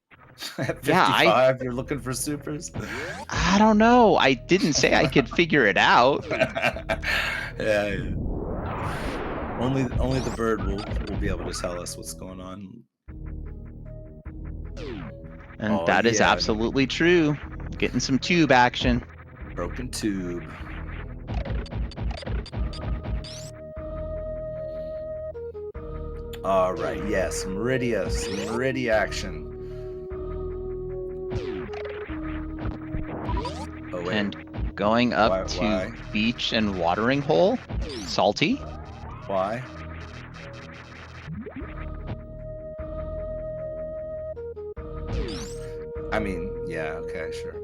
At Yeah, 55, you're looking for supers? I don't know. I didn't say I could figure it out. Yeah. Only the bird will be able to tell us what's going on. And that is absolutely true. Getting some tube action. Broken tube. All right, yes, Meridia action. Oh wait. And going up to beach and watering hole. Salty. Why? I mean, yeah, okay, sure.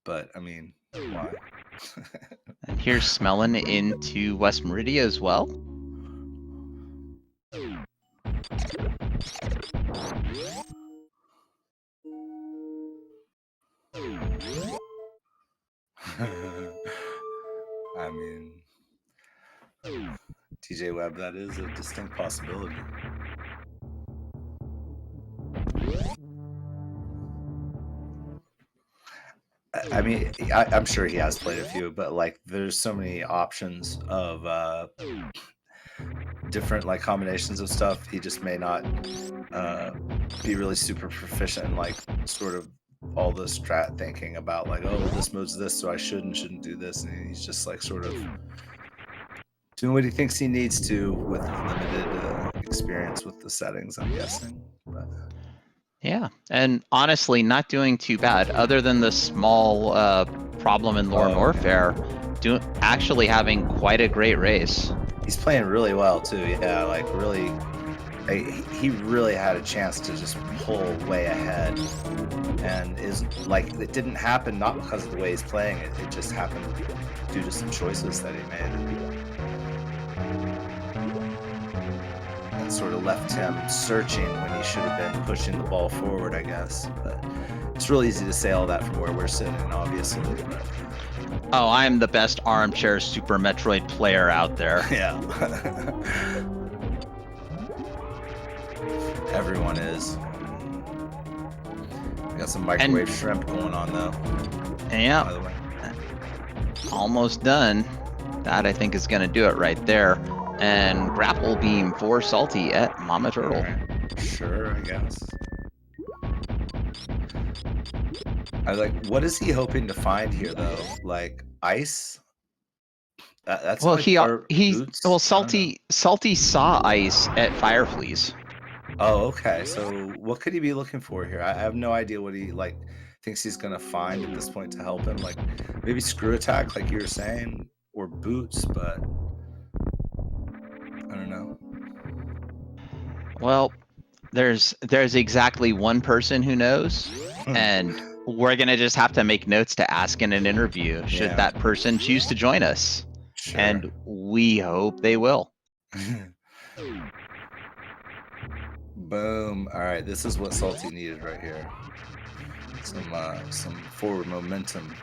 But I mean, why? And here's smelling into West Meridia as well. I mean, TJ Webb, that is a distinct possibility. I mean, I'm sure he has played a few, but like, there's so many options of different like combinations of stuff. He just may not be really super proficient in like sort of all the strat thinking about like, oh, this mode's this, so I shouldn't do this, and he's just like sort of doing what he thinks he needs to with limited experience with the settings, I'm guessing. But yeah, and honestly, not doing too bad, other than the small problem in Lorne Warfare, actually having quite a great race. He's playing really well too. Yeah, like really, he really had a chance to just pull way ahead, and is like, it didn't happen not because of the way he's playing it. It just happened due to some choices that he made. And sort of left him searching when he should have been pushing the ball forward, I guess. But it's real easy to say all that from where we're sitting, obviously. But oh, I'm the best armchair Super Metroid player out there. Yeah. Everyone is. We got some microwave shrimp going on, though. Yeah. By the way. Almost done. That, I think, is going to do it right there. And grapple beam for Salty at Mama Turtle. Right. Sure, I guess. What is he hoping to find here, though? Like ice? That's well, like Salty saw ice at Fireflies. Oh, okay. So what could he be looking for here? I have no idea what he like thinks he's gonna find at this point to help him. Like maybe screw attack, like you were saying, or boots, but I don't know. Well, there's exactly one person who knows, and we're gonna just have to make notes to ask in an interview should that person choose to join us. Sure. And we hope they will. Boom. All right, this is what Salty needed right here. Some forward momentum.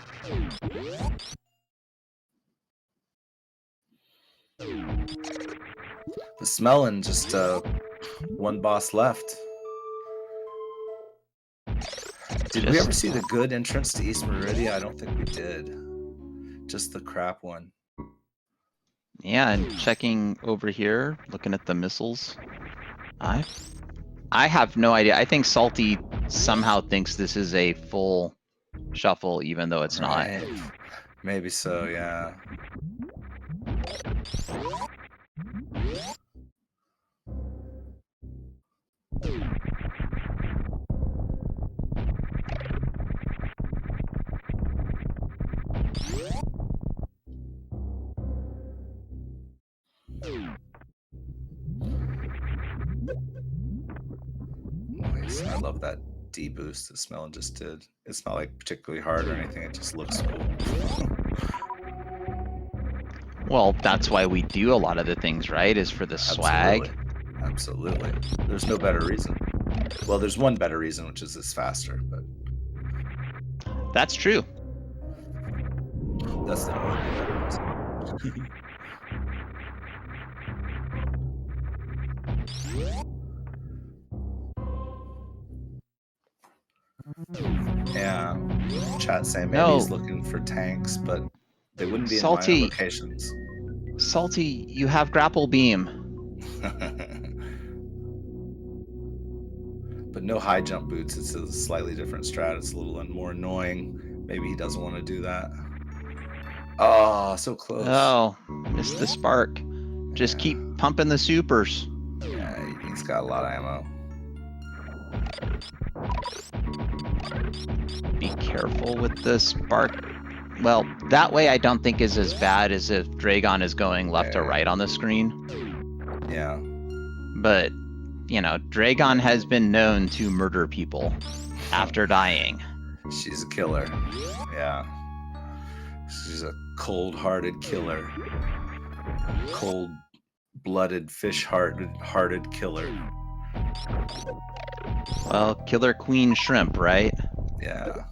The smelling just one boss left. Did we ever see the good entrance to East Meridia? I don't think we did. Just the crap one. Yeah, and checking over here, looking at the missiles. I have no idea. I think Salty somehow thinks this is a full shuffle, even though it's not. Maybe so, yeah. nice. I love that D boost that Smelon just did. It's not like particularly hard or anything. It just looks cool. Well, that's why we do a lot of the things, right? Is for the swag. Absolutely. There's no better reason. Well, there's one better reason, which is it's faster, but that's true. That's the only better reason. Yeah, chat saying maybe he's looking for tanks, but they wouldn't be in my locations. Salty, you have grapple beam. But no high jump boots. It's a slightly different strat. It's a little more annoying. Maybe he doesn't want to do that. Oh, so close. Oh, missed the spark. Just keep pumping the supers. Yeah, he's got a lot of ammo. Be careful with the spark. Well, that way I don't think is as bad as if Dragon is going left or right on the screen. Yeah. But, you know, Dragon has been known to murder people after dying. She's a killer. Yeah. She's a cold-hearted killer. Cold-blooded, fish-hearted killer. Well, Killer Queen Shrimp, right? Yeah.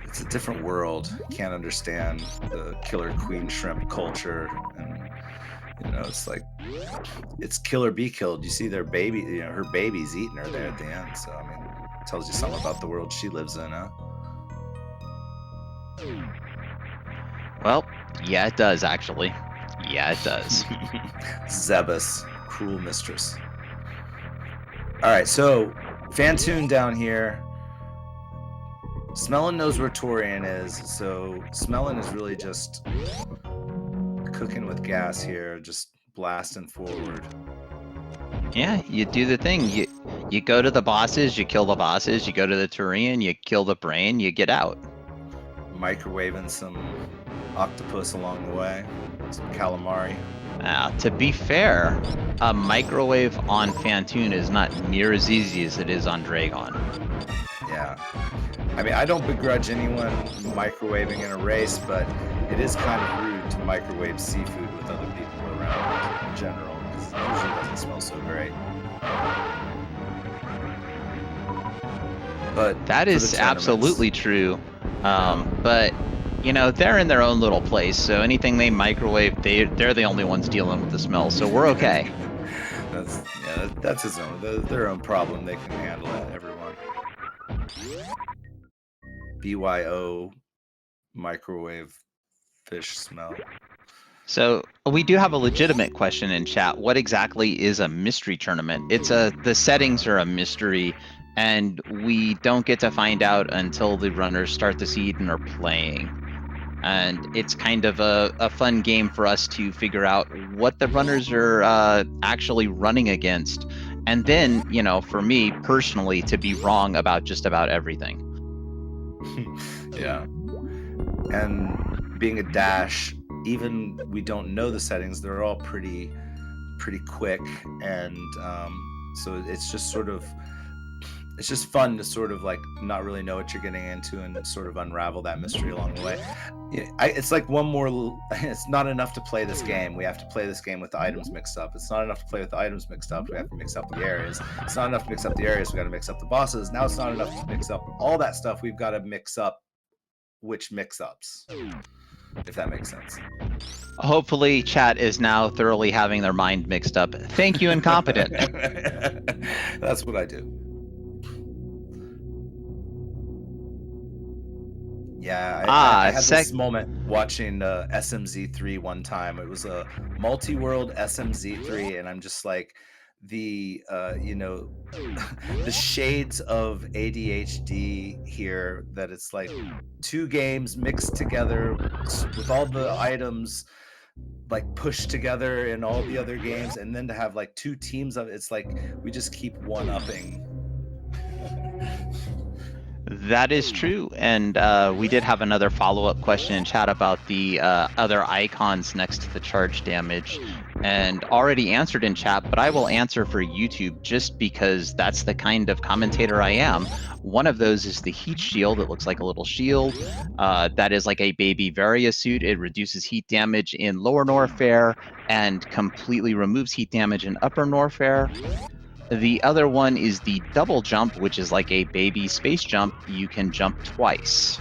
It's a different world. Can't understand the Killer Queen Shrimp culture. And, you know, it's like, it's kill or be killed. You see their baby, you know, her baby's eating her there at the end. So, I mean, it tells you something about the world she lives in, huh? Well, yeah, it does, actually. Yeah, it does. Zebus, cruel mistress. All right, so Fantoon down here. Smelon knows where Torian is, so Smelon is really just cooking with gas here, just blasting forward. Yeah, you do the thing. You go to the bosses, you kill the bosses, you go to the Turian, you kill the brain, you get out. Microwaving some octopus along the way, some calamari. To be fair, a microwave on Fantoon is not near as easy as it is on Dragon. Yeah. I mean, I don't begrudge anyone microwaving in a race, but it is kind of rude to microwave seafood with other people around in general, because it usually doesn't smell so great. But that is absolutely true. But, you know, they're in their own little place, so anything they microwave, they're the only ones dealing with the smell, so we're okay. That's his own, their own problem. They can handle it, everyone. BYO microwave fish smell. So we do have a legitimate question in chat. What exactly is a mystery tournament? The settings are a mystery, and we don't get to find out until the runners start the seed and are playing. And it's kind of a fun game for us to figure out what the runners are actually running against. And then, you know, for me personally, to be wrong about just about everything. Yeah. And being a dash, even we don't know the settings, they're all pretty quick. And so it's just sort of, it's just fun to sort of like not really know what you're getting into and sort of unravel that mystery along the way. It's like one more, it's not enough to play this game. We have to play this game with the items mixed up. It's not enough to play with the items mixed up. We have to mix up the areas. It's not enough to mix up the areas. We got to mix up the bosses. Now it's not enough to mix up all that stuff. We've got to mix up which mix-ups, if that makes sense. Hopefully chat is now thoroughly having their mind mixed up. Thank you, incompetent. That's what I do. Yeah, I had this moment watching SMZ3 one time. It was a multi-world SMZ3, and I'm just like, the you know, the shades of ADHD here, that it's like 2 games mixed together with all the items like pushed together in all the other games, and then to have like 2 teams of it's like we just keep one-upping. That is true, and we did have another follow-up question in chat about the other icons next to the charge damage. and already answered in chat, but I will answer for YouTube just because that's the kind of commentator I am. One of those is the heat shield. It looks like a little shield. That is like a baby Varia suit. It reduces heat damage in lower Norfair and completely removes heat damage in upper Norfair. The other one is the double jump, which is like a baby space jump. You can jump twice.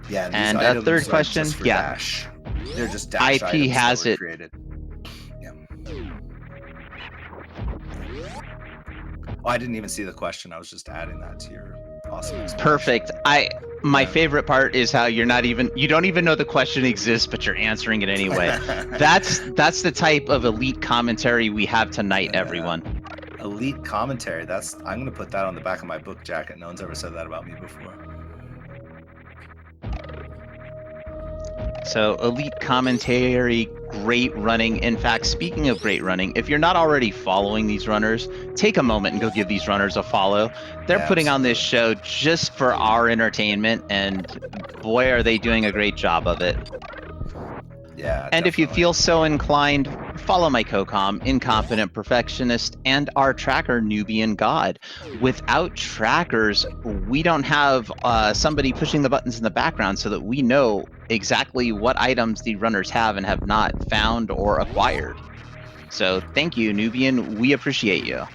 Yeah, and a third question, just for yeah, dash. They're just dash IP has that were it. Created. Yeah. Oh, I didn't even see the question. I was just adding that to your awesome explanation. Perfect. My favorite part is how you don't even know the question exists, but you're answering it anyway. That's the type of elite commentary we have tonight, everyone. Elite commentary. I'm gonna put that on the back of my book jacket. No one's ever said that about me before. So elite commentary, great running. In fact, speaking of great running, if you're not already following these runners, take a moment and go give these runners a follow. They're putting on this show just for our entertainment, and boy, are they doing a great job of it. Yeah, and if you feel so inclined, follow my co-com, Incompetent Perfectionist, and our tracker, Nubian God. Without trackers, we don't have somebody pushing the buttons in the background so that we know exactly what items the runners have and have not found or acquired. So thank you, Nubian. We appreciate you.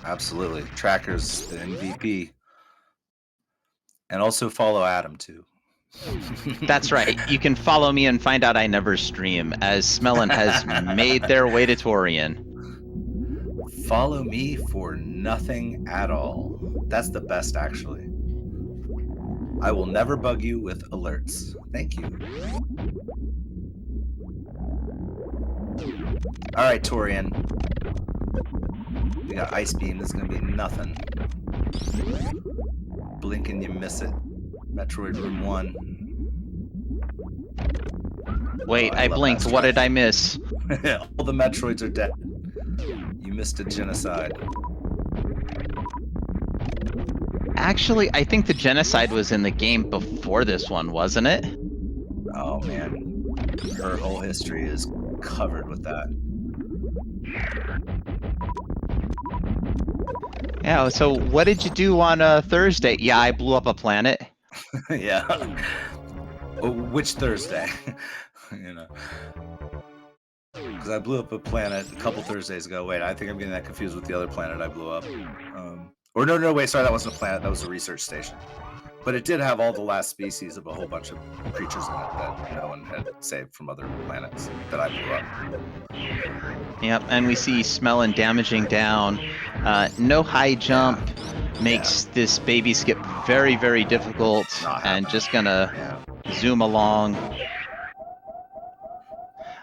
Absolutely. Trackers, the MVP. And also follow Adam, too. That's right. You can follow me and find out I never stream, as Smelon has made their way to Torian. Follow me for nothing at all. That's the best, actually. I will never bug you with alerts. Thank you. All right, Torian. We got Ice Beam. This is going to be nothing. Blink and you miss it. Metroid Room 1. Wait, I blinked. What did I miss? All the Metroids are dead. You missed a genocide. Actually, I think the genocide was in the game before this one, wasn't it? Oh, man. Her whole history is covered with that. Yeah, so what did you do on Thursday? Yeah, I blew up a planet. Yeah. Which Thursday? You know. Because I blew up a planet a couple Thursdays ago. Wait, I think I'm getting that confused with the other planet I blew up. Or no, wait, sorry, that wasn't a planet. That was a research station. But it did have all the last species of a whole bunch of creatures in it that no one had saved from other planets that I blew up. Yep, and we see Smelon damaging down. No high jump makes this baby skip very, very difficult. And just gonna zoom along.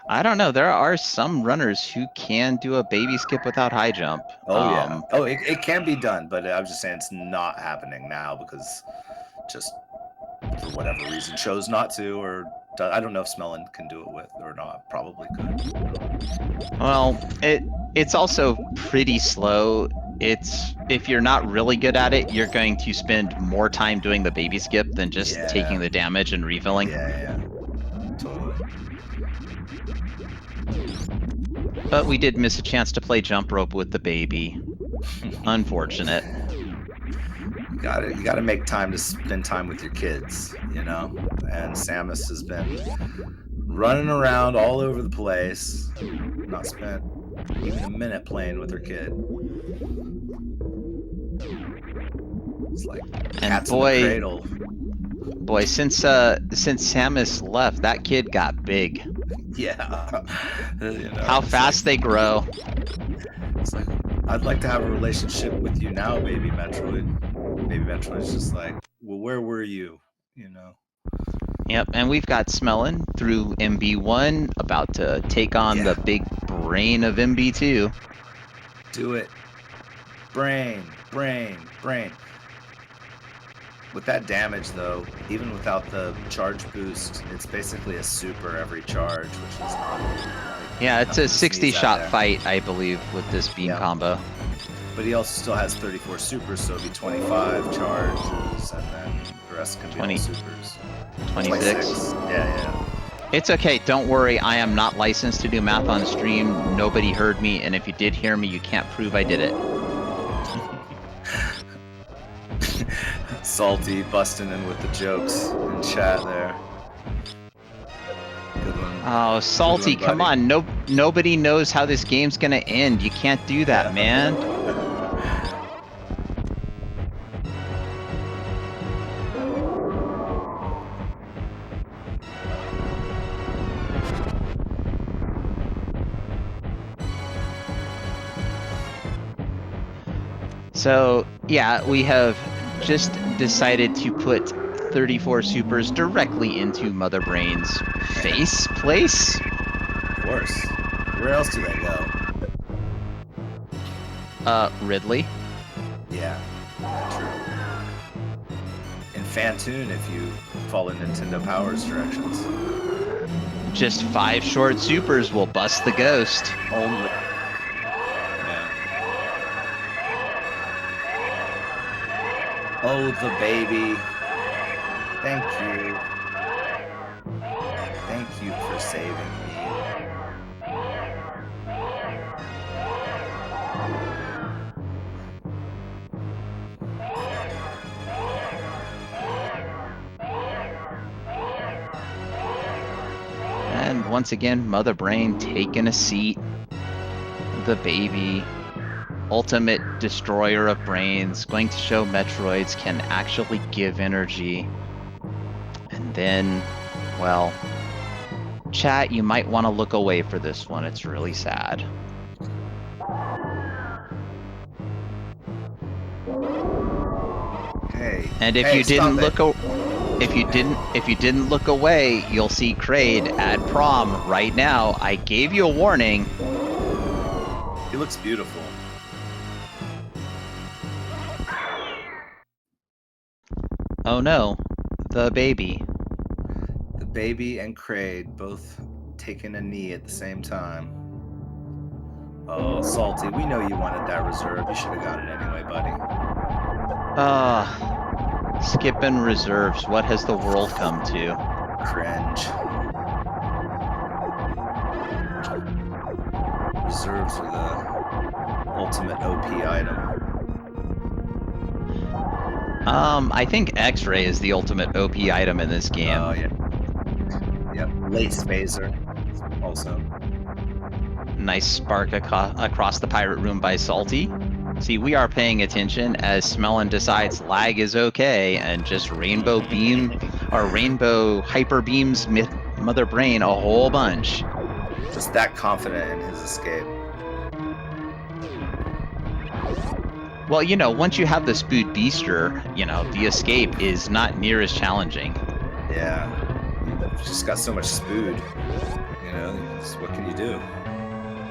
I don't know. There are some runners who can do a baby skip without high jump. Oh, yeah. Oh, it can be done, but I'm just saying it's not happening now because just for whatever reason chose not to, or I don't know if Smelon can do it with or not. Probably could. Well, it's also pretty slow. If you're not really good at it, you're going to spend more time doing the baby skip than just taking the damage and refilling. Yeah. Totally. But we did miss a chance to play jump rope with the baby. Unfortunate. You gotta make time to spend time with your kids, you know? And Samus has been running around all over the place, not spent even a minute playing with her kid. It's like cats in the cradle. Boy, since Samus left, that kid got big. Yeah. You know, how fast they grow. It's like, I'd like to have a relationship with you now, baby Metroid. Baby Metroid's just like, well, where were you? You know? Yep, and we've got Smelon through MB1, about to take on the big brain of MB2. Do it. Brain. With that damage, though, even without the charge boost, it's basically a super every charge, which is not... Yeah, it's a 60-shot fight, I believe, with this beam combo. But he also still has 34 supers, so it'll be 25 charges, and then the rest can be all supers. 26? Yeah. It's okay. Don't worry. I am not licensed to do math on stream. Nobody heard me, and if you did hear me, you can't prove I did it. Salty busting in with the jokes in chat there. Good one. Oh, Salty, Good one, come on. Nobody knows how this game's gonna end. You can't do that, man. So, yeah, we have just decided to put 34 supers directly into Mother Brain's face place. Of course. Where else do they go? Ridley. Yeah, true. In Fantoon, if you follow Nintendo Power's directions. Just 5 short supers will bust the ghost. Only. Oh, the baby. Thank you. Thank you for saving me. And once again, Mother Brain taking a seat. The baby. Ultimate destroyer of brains, going to show Metroids can actually give energy. And then, well, chat, you might want to look away for this one. It's really sad. Hey. And if you didn't look if you didn't look away, you'll see Kraid at prom right now. I gave you a warning. He looks beautiful. Oh no, the baby. The baby and Kraid both taking a knee at the same time. Oh, Salty, we know you wanted that reserve. You should have got it anyway, buddy. Skipping reserves. What has the world come to? Cringe. Reserves are the ultimate OP item. I think X-Ray is the ultimate OP item in this game. Oh, yeah. Yep. Late Spacer also. Nice spark across the pirate room by Salty. See, we are paying attention as Smelon decides lag is okay and just rainbow hyper beams Mother Brain a whole bunch. Just that confident in his escape. Well, you know, once you have the Spood Beaster, you know, the escape is not near as challenging. Yeah. You've just got so much Spood. You know, what can you do?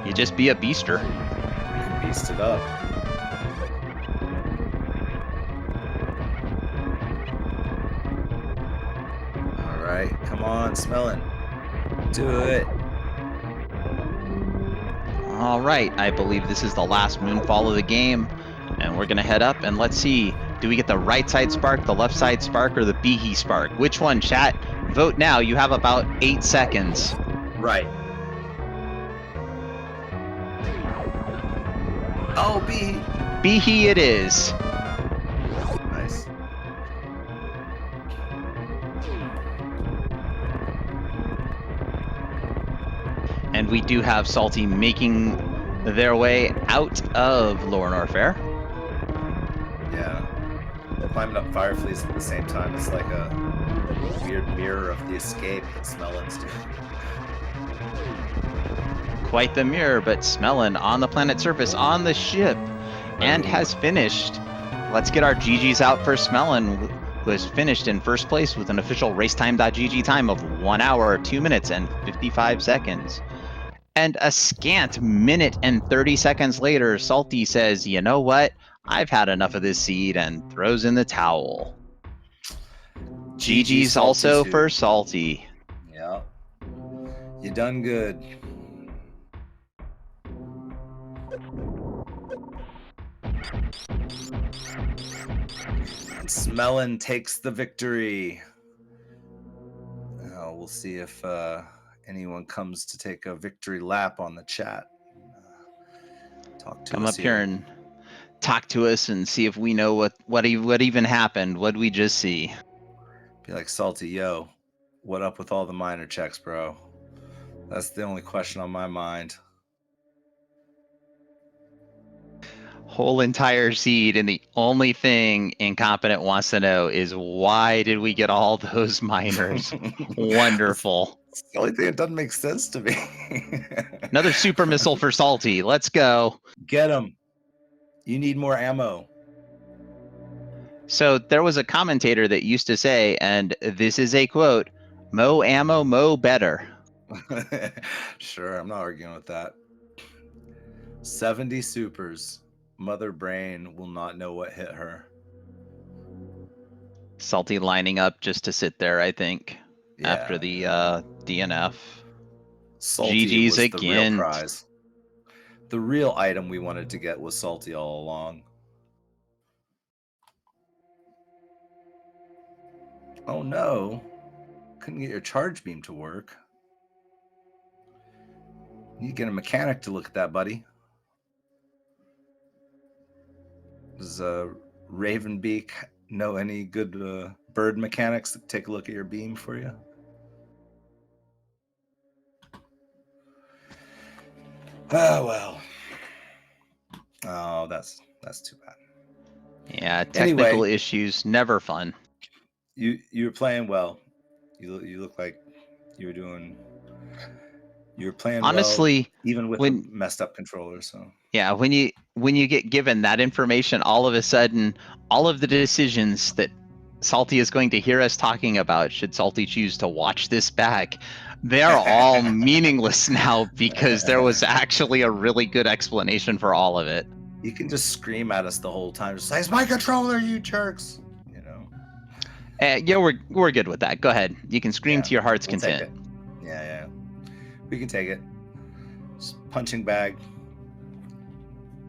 You just be a Beaster. You can beast it up. Alright, come on, Smelon. Do it. Alright, I believe this is the last moonfall of the game. And we're gonna head up and let's see. Do we get the right side spark, the left side spark, or the Behe spark? Which one, chat? Vote now. You have about 8 seconds. Right. Oh, Behe. Behe it is. Nice. And we do have Salty making their way out of Lower Norfair. Yeah. Climbing up Fireflies at the same time is like a weird mirror of the escape that Smelon's doing. Quite the mirror, but Smelon on the planet surface, on the ship, and has finished. Let's get our GGs out for Smelon, who has finished in first place with an official racetime.gg time of 1 hour, 2 minutes, and 55 seconds. And a scant minute and 30 seconds later, Salty says, you know what? I've had enough of this seed, and throws in the towel. GG's also for Salty. Yeah. You done good. And Smelon takes the victory. We'll we'll see if anyone comes to take a victory lap on the chat. Talk to Come us up here and talk to us and see if we know what even happened. What did we just see? Be like, Salty, yo, what up with all the minor checks, bro? That's the only question on my mind. Whole entire seed, and the only thing Incompetent wants to know is why did we get all those miners? Wonderful. It's the only thing that doesn't make sense to me. Another super missile for Salty. Let's go. Get him. You need more ammo. So there was a commentator that used to say, and this is a quote, "Mo ammo, mo better." Sure, I'm not arguing with that. 70 supers. Mother Brain will not know what hit her. Salty lining up just to sit there, I think, after the DNF. Salty GG's was again. the real prize. The real item we wanted to get was Salty all along. Oh no. Couldn't get your charge beam to work. You get a mechanic to look at that, buddy. Does Ravenbeak know any good bird mechanics that take a look at your beam for you? Oh well. Oh, that's too bad. Yeah, technical issues, never fun. You were playing well. You look like you were playing honestly well, even with a messed up controller. So yeah, when you get given that information, all of a sudden, all of the decisions that Salty is going to hear us talking about, should Salty choose to watch this back, they're all meaningless now because there was actually a really good explanation for all of it. You can just scream at us the whole time, just like, "It's my controller, you jerks!" You know. Yeah, we're good with that. Go ahead. You can scream to your heart's content. Yeah, we can take it. Just punching bag.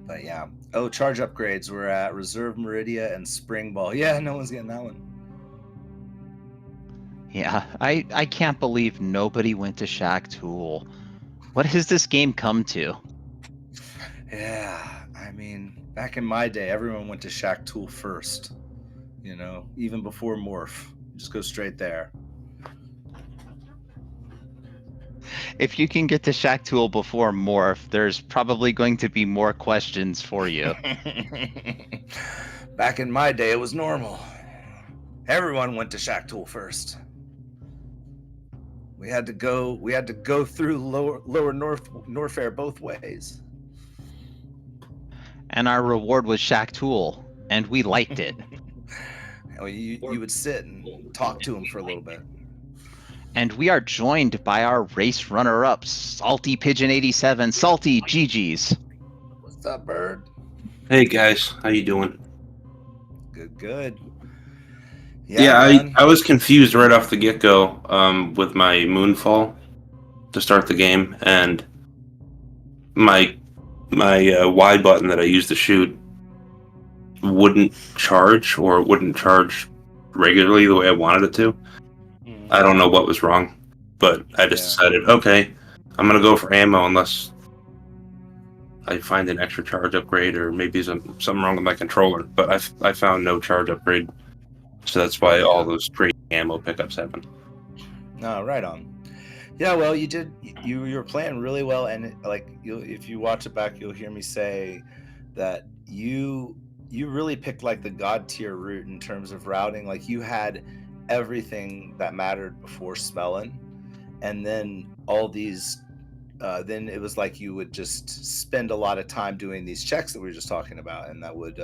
But yeah. Oh, charge upgrades. We're at Reserve Meridia and Spring Ball. Yeah, no one's getting that one. Yeah, I can't believe nobody went to Shack Tool. What has this game come to? Yeah, I mean, back in my day, everyone went to Shack Tool first. You know, even before Morph. Just go straight there. If you can get to Shack Tool before Morph, there's probably going to be more questions for you. Back in my day, it was normal. Everyone went to Shack Tool first. We had to go through lower Norfair both ways. And our reward was Shack Tool, and we liked it. You would sit and talk to him for a little bit. And we are joined by our race runner-up, SaltyPigeon87. Salty, GG's. What's up, bird? Hey guys, how you doing? Good. Yeah, I was confused right off the get-go with my Moonfall to start the game, and my Y button that I used to shoot wouldn't charge, or it wouldn't charge regularly the way I wanted it to. I don't know what was wrong, but I just decided, okay, I'm going to go for ammo unless I find an extra charge upgrade, or maybe something wrong with my controller. But I found no charge upgrade, so that's why all those crazy ammo pickups happen. No, right on. Yeah, well, you were playing really well, and if you watch it back, you'll hear me say that you really picked like the god tier route in terms of routing. Like, you had everything that mattered before smelon, and then all these then it was like you would just spend a lot of time doing these checks that we were just talking about, and that would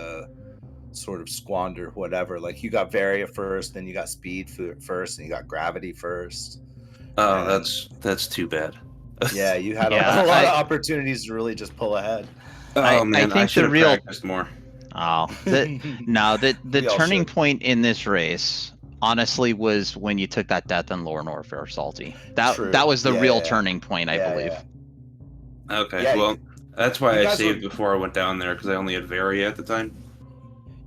sort of squander whatever. Like, you got Varia first, then you got speed first, and you got gravity first. Oh, that's too bad. Yeah, you had a lot of opportunities to really just pull ahead. Oh man, I think should have the real practiced more. Oh, the turning point in this race, honestly, was when you took that death in Lower Norfair, Salty. That was the real turning point, I believe. Yeah. Okay, well, that's why I saved before I went down there, because I only had Varia at the time.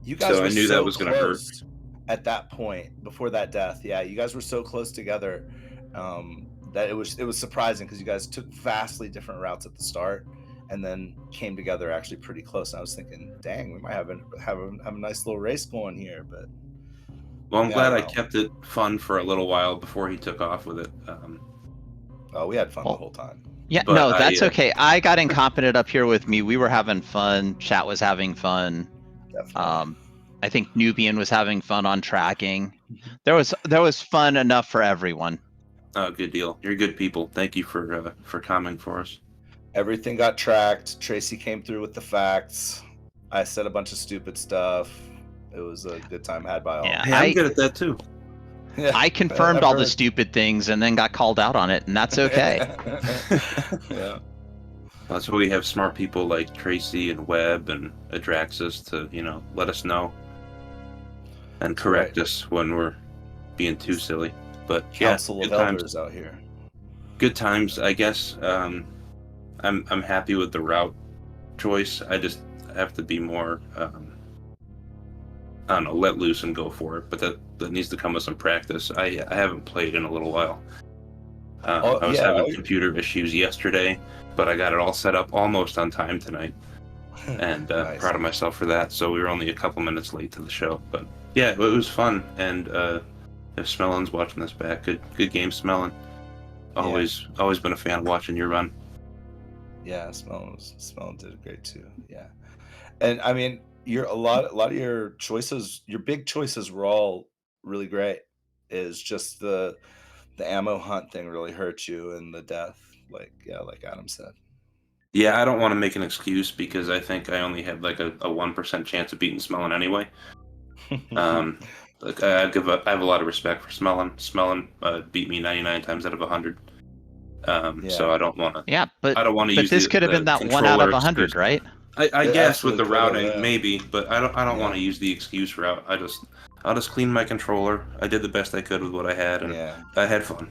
You guys were I knew so that was going to hurt at that point before that death. Yeah, you guys were so close together. that it was surprising because you guys took vastly different routes at the start, and then came together actually pretty close. And I was thinking, dang, we might have a nice little race going here. But well, I'm glad I kept it fun for a little while before he took off with it. Oh, we had fun the whole time. Yeah, no, that's okay. I got incompetent up here with me. We were having fun. Chat was having fun. Definitely. I think Nubian was having fun on tracking. There was fun enough for everyone. Oh, good deal. You're good people. Thank you for coming for us. Everything got tracked. Tracy came through with the facts. I said a bunch of stupid stuff. It was a good time had by all. Yeah, hey, I'm good at that too. Yeah, I confirmed all the stupid things and then got called out on it, and that's okay. Yeah. That's why we have smart people like Tracy and Webb and Adraxis to, let us know and correct us when we're being too silly. But Council of Elders out here. Good times, I guess. I'm happy with the route choice. I just have to be more I don't know, let loose and go for it, but that needs to come with some practice. I haven't played in a little while. I was having computer issues yesterday, but I got it all set up almost on time tonight, and nice. Proud of myself for that. So we were only a couple minutes late to the show, but yeah, it was fun. And if Smelon's watching this back, good game, Smelon. Always been a fan of watching your run. Yeah, Smelon did great too. Yeah, and I mean, a lot of your choices, your big choices were all really great. Is just the ammo hunt thing really hurt you, and the death, like Adam said. Yeah, I don't want to make an excuse because I think I only had like a 1% chance of beating Smelon anyway. Like I have a lot of respect for Smelon. Smelon beat me 99 times out of 100. So I don't want to. Yeah, but I don't want to use. But this could have been that 1 out of 100, right? I guess with the routing, maybe, but I don't want to use the excuse route. I'll just clean my controller. I did the best I could with what I had, and I had fun.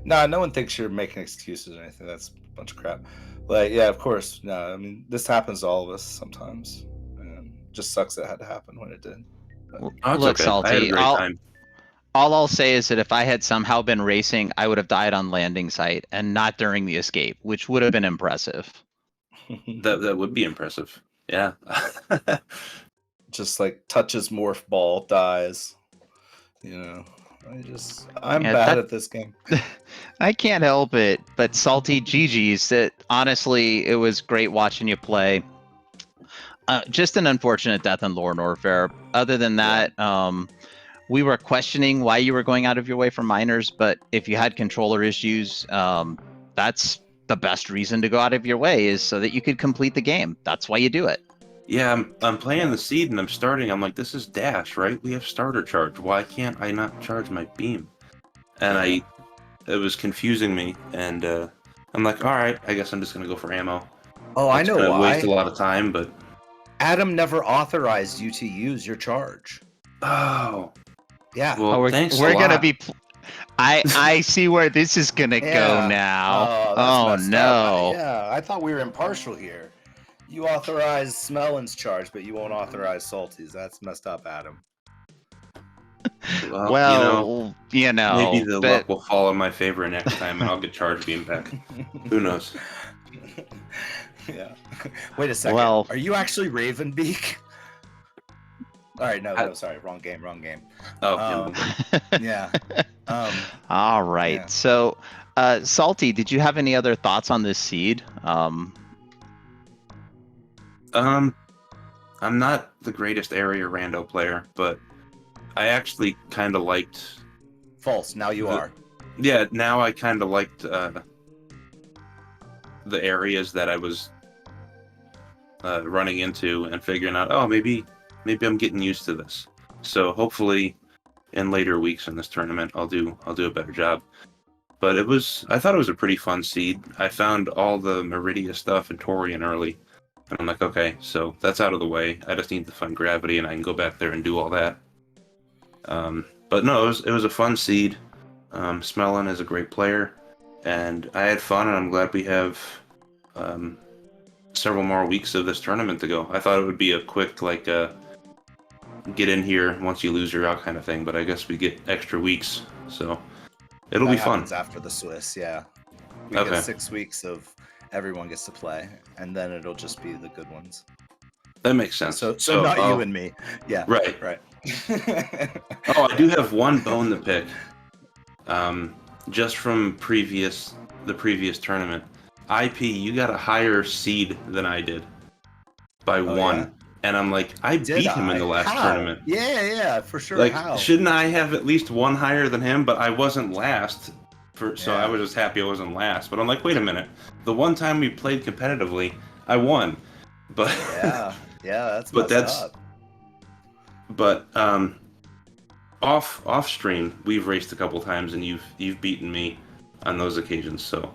No one thinks you're making excuses or anything. That's a bunch of crap. Like, yeah, of course. No, I mean, this happens to all of us sometimes. And it just sucks it had to happen when it did. Look, okay. Salty, all I'll say is that if I had somehow been racing, I would have died on landing site and not during the escape, which would have been impressive. That would be impressive. Yeah. Just like touches morph ball, dies. I'm bad at this game. I can't help it, but Salty GG's. That honestly, it was great watching you play. Just an unfortunate death in Lore Warfare. Other than that, we were questioning why you were going out of your way for miners, but if you had controller issues, that's the best reason to go out of your way, is so that you could complete the game. That's why you do it. Yeah, I'm playing the seed and I'm starting. I'm like, this is dash, right? We have starter charge. Why can't I not charge my beam? And it was confusing me. And I'm like, all right, I guess I'm just gonna go for ammo. Oh, I know why. Waste a lot of time, but Adam never authorized you to use your charge. Oh, yeah. Well, thanks. We're gonna be. I see where this is gonna go now. Oh no. Yeah, I thought we were impartial here. You authorize Smelon's charge, but you won't authorize Salty's. That's messed up, Adam. Well, maybe the luck will fall in my favor next time, and I'll get charge beam back. Who knows? Yeah. Wait a second. Well, are you actually Ravenbeak? All right. No, sorry. Wrong game. Oh, yeah. All right. Yeah. So, Salty, did you have any other thoughts on this seed? I'm not the greatest area rando player, but I actually kind of liked. False. Now you are. Yeah. Now I kind of liked the areas that I was running into and figuring out. Oh, maybe I'm getting used to this. So hopefully, in later weeks in this tournament, I'll do a better job. But I thought it was a pretty fun seed. I found all the Meridia stuff in Torian early. And I'm like, okay, so that's out of the way. I just need to find gravity, and I can go back there and do all that. But no, it was a fun seed. Smelon is a great player, and I had fun, and I'm glad we have several more weeks of this tournament to go. I thought it would be a quick, get in here once you lose your out kind of thing, but I guess we get extra weeks. So It'll be That fun. happens after the Swiss, yeah. We Okay. get 6 weeks of everyone gets to play, and then it'll just be the good ones. That makes sense. So not you and me. Yeah. Right. Right. Oh, I do have one bone to pick. Just from the previous tournament. IP, you got a higher seed than I did by 1. Yeah? And I'm like, I beat him in the last How? tournament. Yeah, for sure. Like, How? shouldn't I have at least 1 higher than him? But I wasn't last. So I was just happy I wasn't last. But I'm like, wait a minute. The one time we played competitively, I won. But yeah, that's messed up. But off stream, we've raced a couple times, and you've beaten me on those occasions. So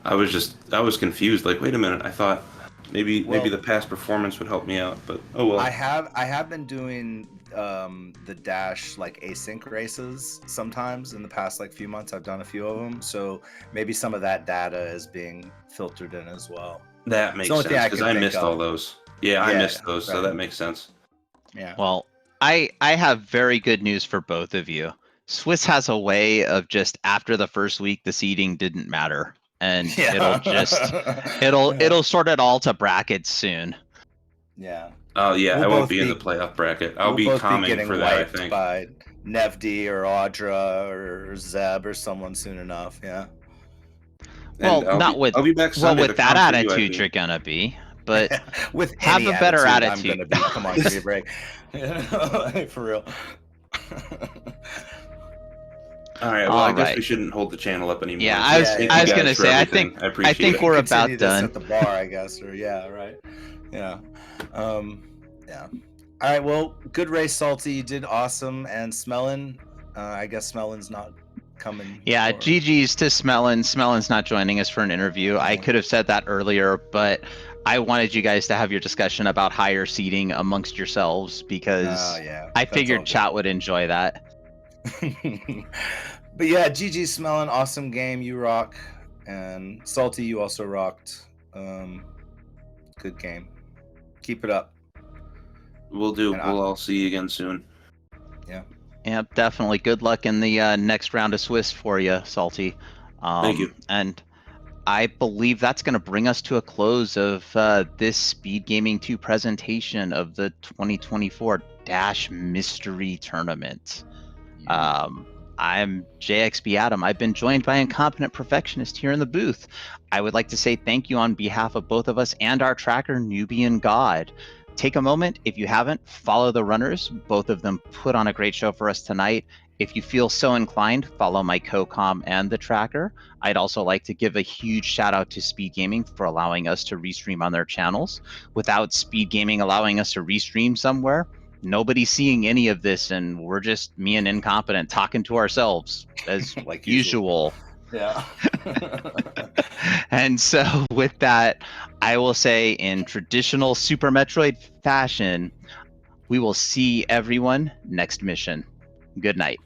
I was confused. Like, wait a minute, I thought maybe the past performance would help me out, but oh well. I have been doing the dash like async races sometimes in the past like few months. I've done a few of them, so maybe some of that data is being filtered in as well. That makes sense because I missed all those. Yeah, I missed those, so that makes sense. Yeah. Well, I have very good news for both of you. Swiss has a way of just after the first week, the seeding didn't matter, and it'll sort it all to brackets soon. Yeah. Oh yeah, I won't be in the playoff bracket. I'll be commenting for that, I think. By Nevdi or Audra or Zeb or someone soon enough. Yeah. Well, I'll be back Sunday with that attitude you're gonna be. But with have a better attitude. I'm gonna be. Come on, give me a break. For real. All right. Well, I guess we shouldn't hold the channel up anymore. Yeah, I was gonna say. I think we're about done. At the bar, I guess. Or right. Yeah. Yeah. All right. Well, good race, Salty. You did awesome. And Smelon, I guess Smelon's not coming. Yeah. GG's to Smelon. Smelon's not joining us for an interview. I could have said that earlier, but I wanted you guys to have your discussion about higher seating amongst yourselves because I figured chat would enjoy that. But yeah, GG Smelon, awesome game. You rock. And Salty, you also rocked. Good game. Keep it up. We'll do. We'll all see you again soon. Yeah. Yeah, definitely. Good luck in the next round of Swiss for you, Salty. Thank you. And I believe that's going to bring us to a close of this Speed Gaming 2 presentation of the 2024 Dash Mystery Tournament. I'm JXB Adam. I've been joined by Incompetent Perfectionist here in the booth. I would like to say thank you on behalf of both of us and our tracker, Nubian God. Take a moment, if you haven't, follow the runners. Both of them put on a great show for us tonight. If you feel so inclined, follow my co-com and the tracker. I'd also like to give a huge shout out to Speed Gaming for allowing us to restream on their channels. Without Speed Gaming allowing us to restream somewhere, nobody's seeing any of this, and we're just me and Incompetent talking to ourselves as like usual. Yeah. And so with that, I will say in traditional Super Metroid fashion, we will see everyone next mission. Good night.